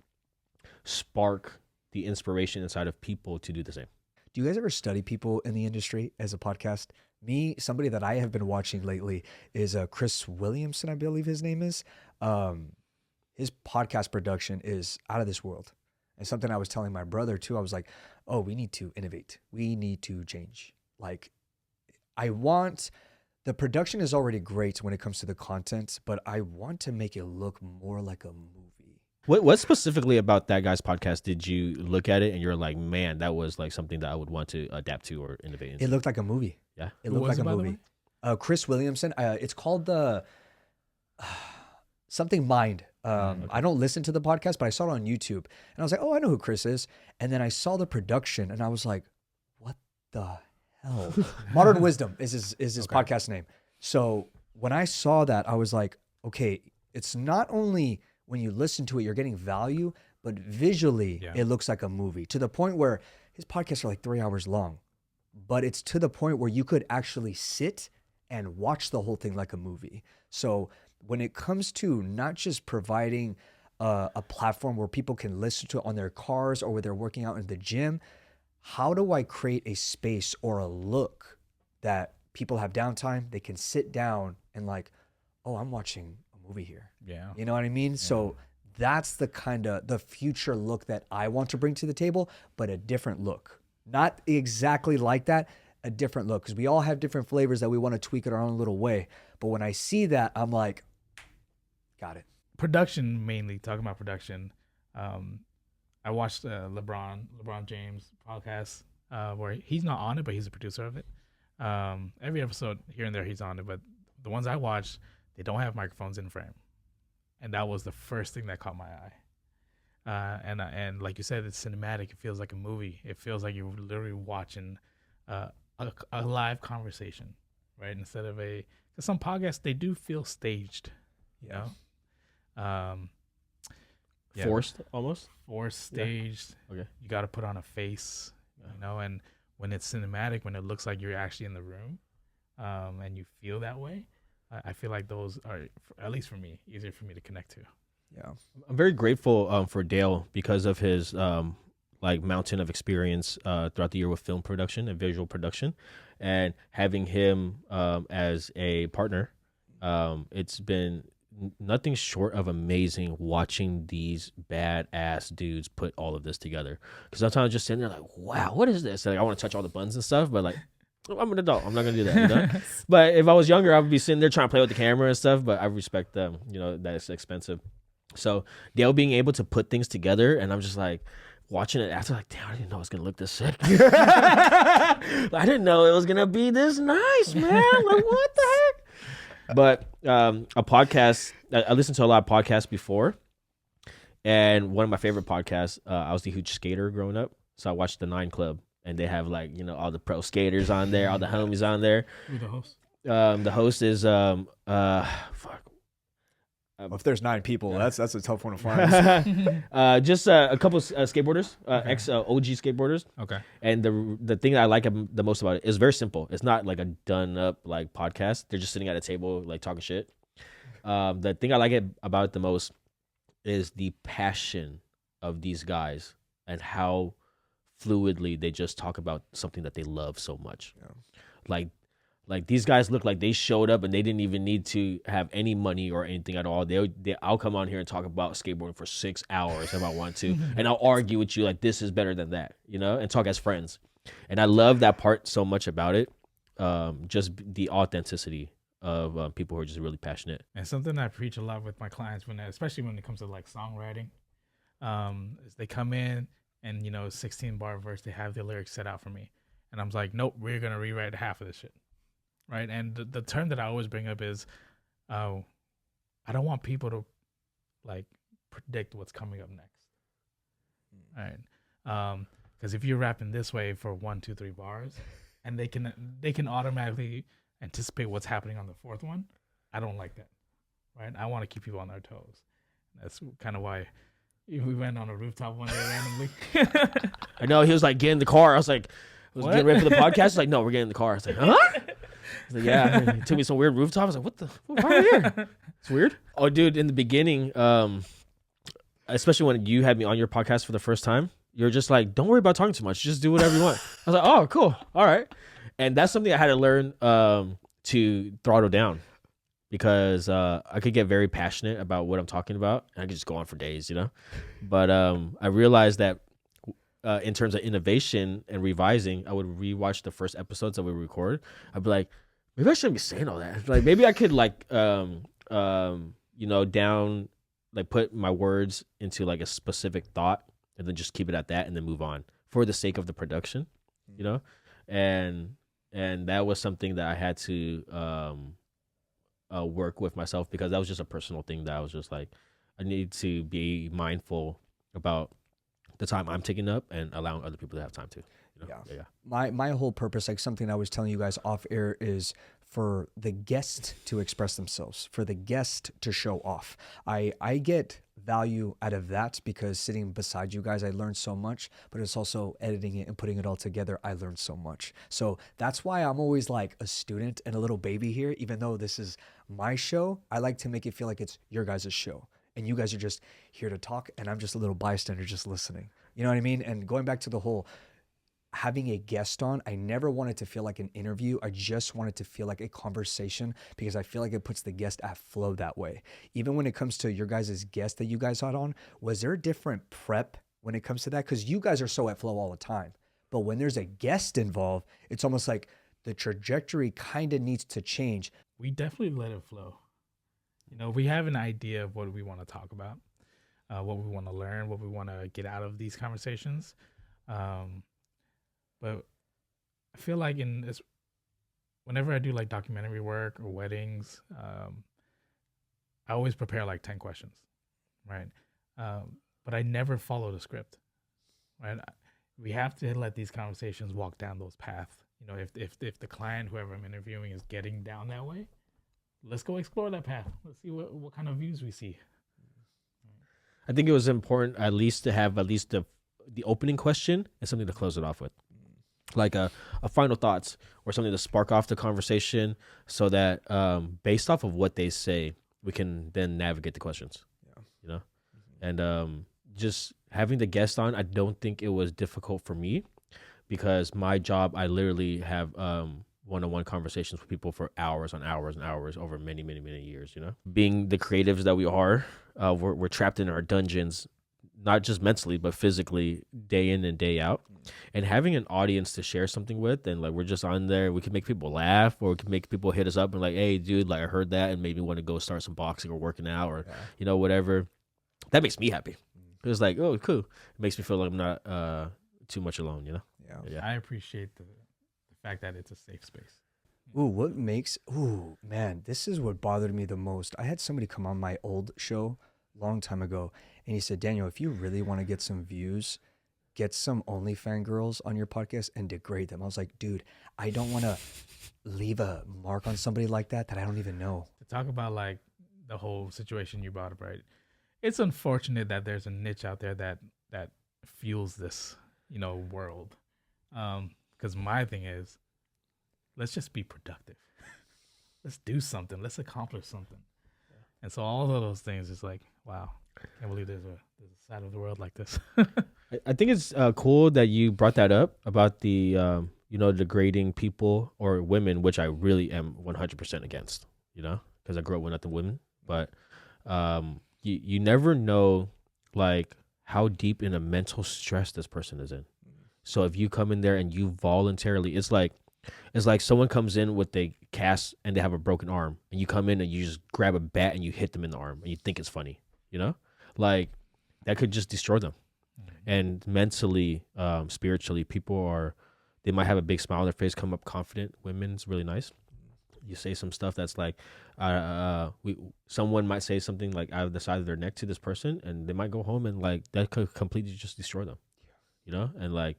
spark the inspiration inside of people to do the same. Do you guys ever study people in the industry as a podcast? Me, somebody that I have been watching lately is Chris Williamson, I believe his name is. His podcast production is out of this world. And something I was telling my brother too, I was like, oh, we need to innovate. We need to change. Like, the production is already great when it comes to the content, but I want to make it look more like a movie. What specifically about that guy's podcast did you look at it and you're like, man, that was like something that I would want to adapt to or innovate into? It looked like a movie. Yeah. It looked like a movie. Chris Williamson. It's called the something Mind. Okay. I don't listen to the podcast, but I saw it on YouTube and I was like, oh, I know who Chris is. And then I saw the production and I was like, what the hell? Modern Wisdom is his podcast name. So when I saw that, I was like, okay, it's not only when you listen to it, you're getting value, but visually it looks like a movie, to the point where his podcasts are like 3 hours long, but it's to the point where you could actually sit and watch the whole thing like a movie. So when it comes to not just providing a platform where people can listen to it on their cars or where they're working out in the gym, how do I create a space or a look that people have downtime, they can sit down and like, oh, I'm watching a movie here. Yeah. You know what I mean? Yeah. So that's the the future look that I want to bring to the table, but a different look. Not exactly like that, a different look, because we all have different flavors that we want to tweak in our own little way. But when I see that, I'm like, got it. Production, mainly talking about production. I watched LeBron James podcast where he's not on it, but he's a producer of it. Every episode here and there he's on it, but the ones I watched, they don't have microphones in frame, and that was the first thing that caught my eye. And like you said, it's cinematic. It feels like a movie. It feels like you're literally watching a live conversation, right? Instead of because some podcasts, they do feel staged, you know. Forced, almost. Forced, staged. Yeah. Okay. You got to put on a face, you know. And when it's cinematic, when it looks like you're actually in the room, and you feel that way, I feel like those are, at least for me, easier for me to connect to. Yeah, I'm very grateful for Dale because of his like mountain of experience throughout the year with film production and visual production, and having him as a partner. It's been nothing short of amazing watching these badass dudes put all of this together. Because sometimes I'm just sitting there like, wow, what is this? Like, I want to touch all the buttons and stuff, but like, I'm an adult. I'm not gonna do that. You know? But if I was younger, I would be sitting there trying to play with the camera and stuff. But I respect them. You know, that it's expensive. So Dale being able to put things together, and I'm just like watching it after, like, damn, I didn't know it was gonna look this sick. I didn't know it was gonna be this nice, man. Like, what the heck? But a podcast, I listened to a lot of podcasts before, and one of my favorite podcasts, I was a huge skater growing up, so I watched the 9 Club, and they have, like, you know, all the pro skaters on there, all the homies on there. Who's the host? The host is If there's 9 people, that's a tough one to find. Just a couple skateboarders, ex OG skateboarders. Okay. And the thing that I like the most about it is very simple. It's not like a done up like podcast. They're just sitting at a table like talking shit. The thing I like about it the most is the passion of these guys and how fluidly they just talk about something that they love so much. Yeah. Like these guys look like they showed up and they didn't even need to have any money or anything at all. I'll come on here and talk about skateboarding for 6 hours if I want to, and I'll argue with you like this is better than that, and talk as friends. And I love that part so much about it. Just the authenticity of people who are just really passionate. And something I preach a lot with my clients, especially when it comes to like songwriting, is they come in and 16-bar verse, they have their lyrics set out for me, and I'm like, nope, we're gonna rewrite half of this shit. Right. And the term that I always bring up is, I don't want people to like predict what's coming up next. Right. Because if you're rapping this way for 1, 2, 3 bars, and they can automatically anticipate what's happening on the 4th one, I don't like that. Right. I want to keep people on their toes. That's kind of why we went on a rooftop one day randomly. I know, he was like, get in the car. I was like, getting ready for the podcast. He's like, no, we're getting in the car. I was like, huh? I was like, yeah. He took me some weird rooftop. I was like, why are we here? It's weird. Oh, dude, in the beginning, especially when you had me on your podcast for the first time, you're just like, don't worry about talking too much. Just do whatever you want. I was like, oh, cool. All right. And that's something I had to learn to throttle down, because I could get very passionate about what I'm talking about, and I could just go on for days, But I realized that in terms of innovation and revising, I would rewatch the first episodes that we record. I'd be like, maybe I shouldn't be saying all that. Like, maybe I could down, like put my words into like a specific thought and then just keep it at that and then move on for the sake of the production, and that was something that I had to work with myself, because that was just a personal thing that I was just like, I need to be mindful about the time I'm taking up and allowing other people to have time to. Yeah. My whole purpose, like something I was telling you guys off air, is for the guest to express themselves, for the guest to show off. I get value out of that, because sitting beside you guys, I learned so much, but it's also editing it and putting it all together. I learned so much. So that's why I'm always like a student and a little baby here, even though this is my show. I like to make it feel like it's your guys' show, and you guys are just here to talk, and I'm just a little bystander just listening. You know what I mean? And going back to the whole having a guest on, I never wanted to feel like an interview. I just wanted to feel like a conversation, because I feel like it puts the guest at flow that way. Even when it comes to your guys' guest that you guys had on, was there different prep when it comes to that? Because you guys are so at flow all the time. But when there's a guest involved, it's almost like the trajectory kind of needs to change. We definitely let it flow. We have an idea of what we want to talk about, what we want to learn, what we want to get out of these conversations. But I feel like whenever I do like documentary work or weddings, I always prepare like 10 questions, right? But I never follow the script, right? We have to let these conversations walk down those paths. If the client, whoever I'm interviewing, is getting down that way, let's go explore that path. Let's see what kind of views we see. I think it was important at least to have at least the opening question and something to close it off with. Like a final thoughts or something to spark off the conversation, so that based off of what they say, we can then navigate the questions. Yeah. And just having the guest on, I don't think it was difficult for me, because my job, I literally have one-on-one conversations with people for hours on hours and hours over many, many, many years. Being the creatives that we are, we're trapped in our dungeons, not just mentally, but physically, day in and day out. And having an audience to share something with, and like we're just on there, we can make people laugh, or we can make people hit us up and like, hey, dude, like I heard that and made me want to go start some boxing or working out, or whatever. That makes me happy. It's like, oh, cool. It makes me feel like I'm not too much alone. Yeah. I appreciate the fact that it's a safe space. Man, this is what bothered me the most. I had somebody come on my old show long time ago, and he said, Daniel, if you really want to get some views, get some OnlyFans girls on your podcast and degrade them. I was like, dude, I don't want to leave a mark on somebody like that I don't even know. To talk about like the whole situation you brought up, right? It's unfortunate that there's a niche out there that fuels this, world. Because my thing is, let's just be productive. Let's do something. Let's accomplish something. And so all of those things is like, wow, can't believe there's a side of the world like this. I think it's cool that you brought that up about the degrading people or women, which I really am 100% against. Because I grew up with nothing women, but you never know like how deep in a mental stress this person is in. So if you come in there and you voluntarily, it's like someone comes in with a cast and they have a broken arm, and you come in and you just grab a bat and you hit them in the arm and you think it's funny, like that could just destroy them. And mentally, spiritually, they might have a big smile on their face, come up confident. Women's really nice. You say some stuff that's like, someone might say something like out of the side of their neck to this person, and they might go home and like that could completely just destroy them, and like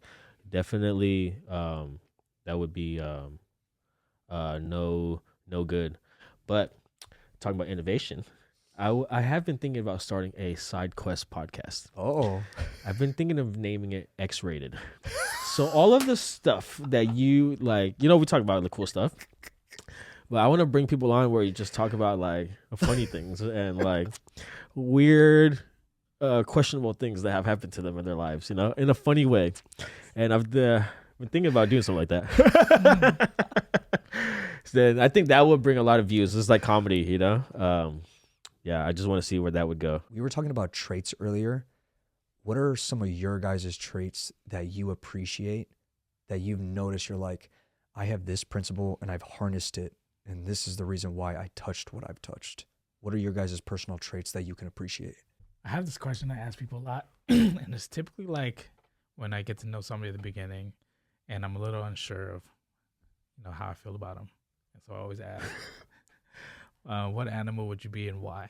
definitely, that would be no good. But talking about innovation, I have been thinking about starting a side quest podcast. Oh, I've been thinking of naming it X-rated. So all of the stuff that you like, we talk about the cool stuff, but I want to bring people on where you just talk about like funny things and like weird, questionable things that have happened to them in their lives, in a funny way. And I've been thinking about doing something like that. Then I think that would bring a lot of views. It's like comedy, Yeah, I just want to see where that would go. We were talking about traits earlier. What are some of your guys' traits that you appreciate, that you've noticed you're like, I have this principle and I've harnessed it, and this is the reason why I touched what I've touched? What are your guys' personal traits that you can appreciate? I have this question I ask people a lot, and it's typically like when I get to know somebody at the beginning and I'm a little unsure of, how I feel about them. And so I always ask, what animal would you be and why?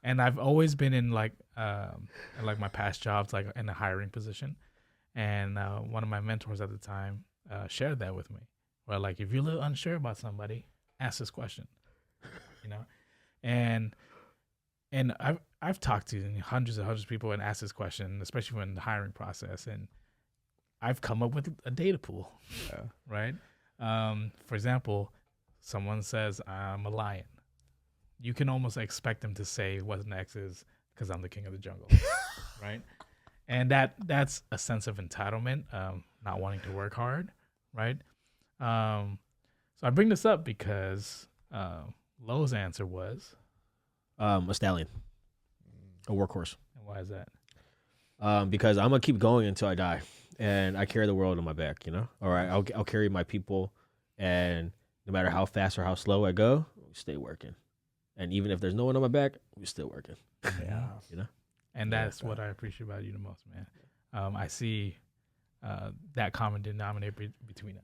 And I've always been in like my past jobs, like in a hiring position. And one of my mentors at the time shared that with me. Where like, if you're a little unsure about somebody, ask this question, And I've talked to hundreds and hundreds of people and asked this question, especially when the hiring process, and I've come up with a data pool, right? For example, someone says I'm a lion. You can almost expect them to say what next is because I'm the king of the jungle, right? And that's a sense of entitlement, not wanting to work hard, right? So I bring this up because Lowe's answer was a stallion, a workhorse. And why is that? Because I'm gonna keep going until I die, and I carry the world on my back. All right, I'll carry my people, and no matter how fast or how slow I go, we stay working. And even if there's no one on my back, we're still working. Yeah. And that's what I appreciate about you the most, man. I see that common denominator between us.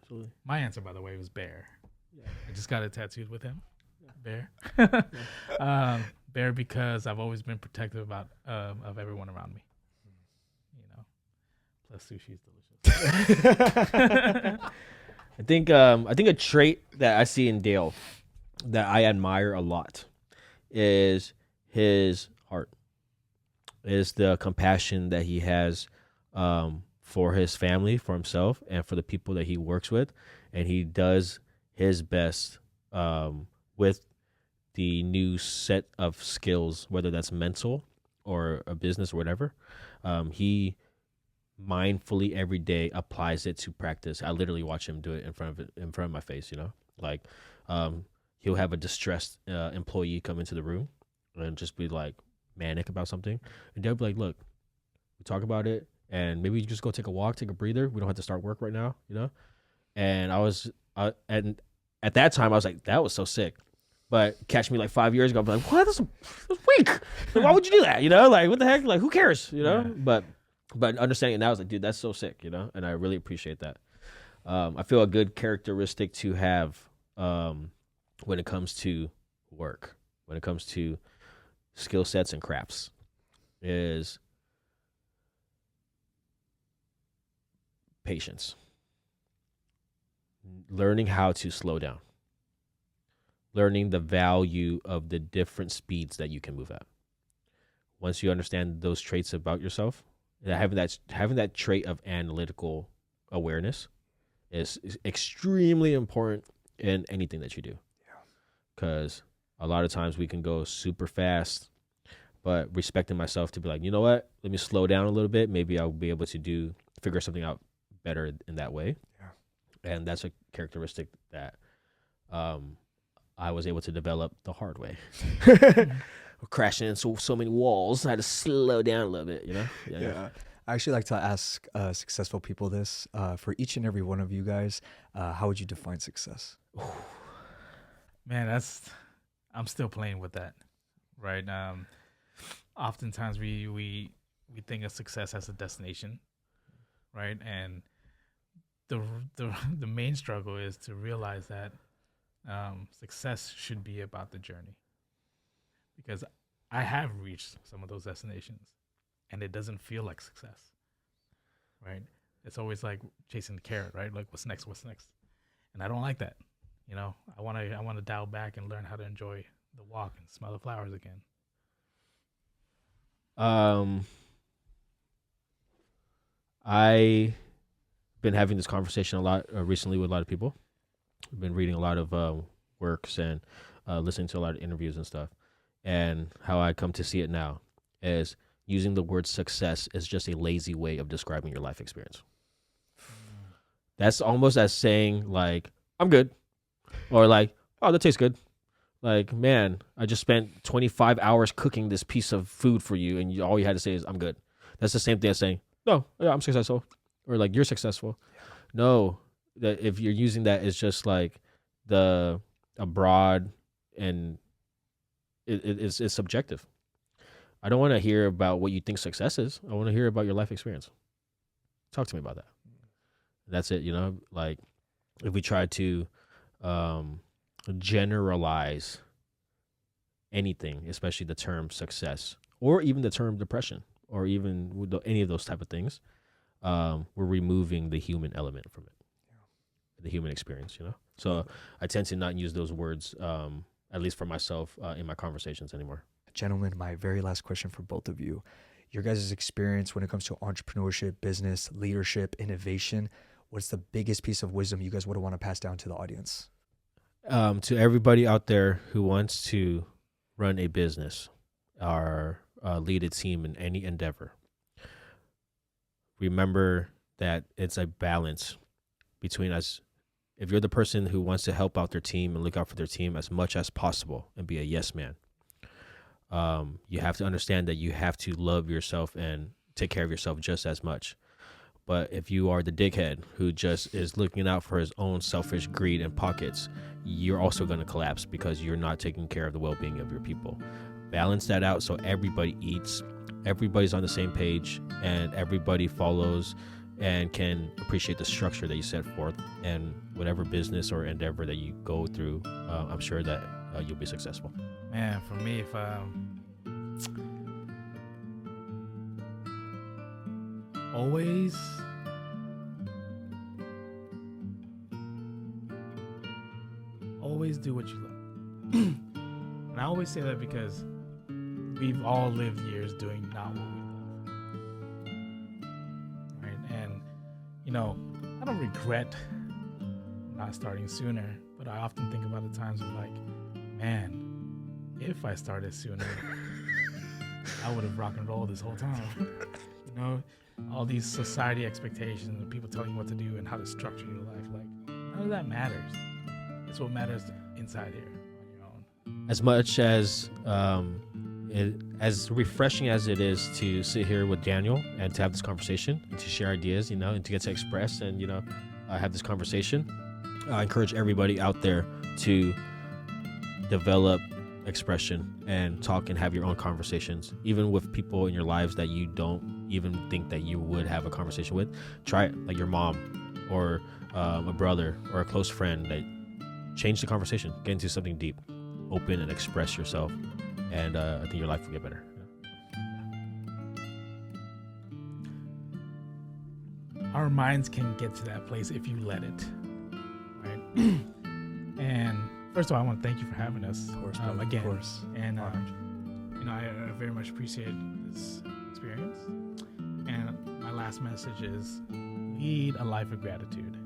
Absolutely. My answer, by the way, was bear. Yeah. I just got it tattooed with him. Yeah. Bear. Bear because I've always been protective about of everyone around me. Plus sushi is delicious. I think a trait that I see in Dale that I admire a lot is his heart, is the compassion that he has for his family, for himself, and for the people that he works with. And he does his best with the new set of skills, whether that's mental or a business or whatever. He mindfully every day applies it to practice. I literally watch him do it in front of my face, like he'll have a distressed employee come into the room and just be like manic about something, and they'll be like, look, we talk about it, and maybe you just go take a walk, take a breather, we don't have to start work right now, and and at that time I was like, that was so sick. But catch me like 5 years ago, I'd be like, what, that's weak, like, why would you do that, like what the heck, like who cares, Yeah. But understanding it now, I was like, dude, that's so sick, and I really appreciate that. I feel a good characteristic to have when it comes to work, when it comes to skill sets and crafts, is patience. Learning how to slow down. learning the value of the different speeds that you can move at. Once you understand those traits about yourself, having that trait of analytical awareness is extremely important in anything that you do. Because a lot of times we can go super fast, but respecting myself to be like, you know what, let me slow down a little bit. Maybe I'll be able to figure something out better in that way. Yeah. And that's a characteristic that I was able to develop the hard way. Crashing into so many walls, I had to slow down a little bit, you know? Yeah. I actually like to ask successful people this. For each and every one of you guys, how would you define success? Man, I'm still playing with that, right? Oftentimes we think of success as a destination, right? And the main struggle is to realize that success should be about the journey. Because I have reached some of those destinations, and it doesn't feel like success, right? It's always like chasing the carrot, right? Like what's next? And I don't like that. You know, I want to dial back and learn how to enjoy the walk and smell the flowers again. I been having this conversation a lot recently with a lot of people. I've been reading a lot of works and listening to a lot of interviews and stuff. And how I come to see it now is using the word success is just a lazy way of describing your life experience. That's almost as saying like, I'm good. Or like, oh, that tastes good. Like, man, I just spent 25 hours cooking this piece of food for you, and all you had to say is, I'm good. That's the same thing as saying, no, yeah, I'm successful. Or like, you're successful. No, that if you're using that, it's just like a broad and it's subjective. I don't want to hear about what you think success is. I want to hear about your life experience. Talk to me about that. That's it, you know? Like, if we try to generalize anything, especially the term success, or even the term depression, or even any of those type of things, we're removing the human element from it, the human experience, you know? So I tend to not use those words, at least for myself, in my conversations anymore. Gentlemen, my very last question for both of you. Your guys' experience when it comes to entrepreneurship, business, leadership, innovation, what's the biggest piece of wisdom you guys would want to pass down to the audience? To everybody out there who wants to run a business or lead a team in any endeavor, remember that it's a balance between us. If you're the person who wants to help out their team and look out for their team as much as possible and be a yes man, you have to understand that you have to love yourself and take care of yourself just as much. But if you are the dickhead who just is looking out for his own selfish greed and pockets, you're also going to collapse because you're not taking care of the well-being of your people. Balance that out so everybody eats, everybody's on the same page, and everybody follows and can appreciate the structure that you set forth. And whatever business or endeavor that you go through, I'm sure that you'll be successful. Man, for me, if always do what you love. And I always say that because we've all lived years doing not what we love, right? And you know, I don't regret not starting sooner, but I often think about the times of like, man, if I started sooner, I would have rock and rolled this whole time. You know, all these society expectations and people telling you what to do and how to structure your life, like none of that matters. It's what matters inside here on your own. As much as as refreshing as it is to sit here with Daniel and to have this conversation and to share ideas, you know, and to get to express and, you know, have this conversation, I encourage everybody out there to develop expression and talk and have your own conversations, even with people in your lives that you don't even think that you would have a conversation with. Try it, like your mom or a brother or a close friend. That change the conversation, get into something deep, open and express yourself, and I think your life will get better. Our minds can get to that place if you let it, right? And first of all, I want to thank you for having us. Of course, brother, again. of course. And Honored. I very much appreciate this experience. And my last message is lead a life of gratitude.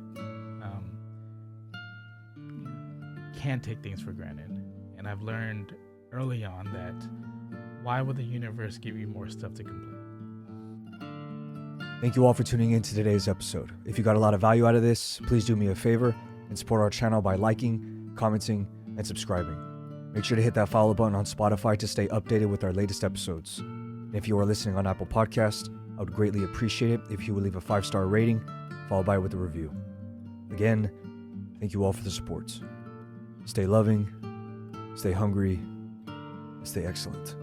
Can't take things for granted. And I've learned early on that why would the universe give you more stuff to complete? Thank you all for tuning in to today's episode. If you got a lot of value out of this, please do me a favor and support our channel by liking, commenting, and subscribing. Make sure to hit that follow button on Spotify to stay updated with our latest episodes. And if you are listening on Apple Podcasts, I would greatly appreciate it if you would leave a 5-star rating, followed by with a review. Again, thank you all for the support. Stay loving, stay hungry, and stay excellent.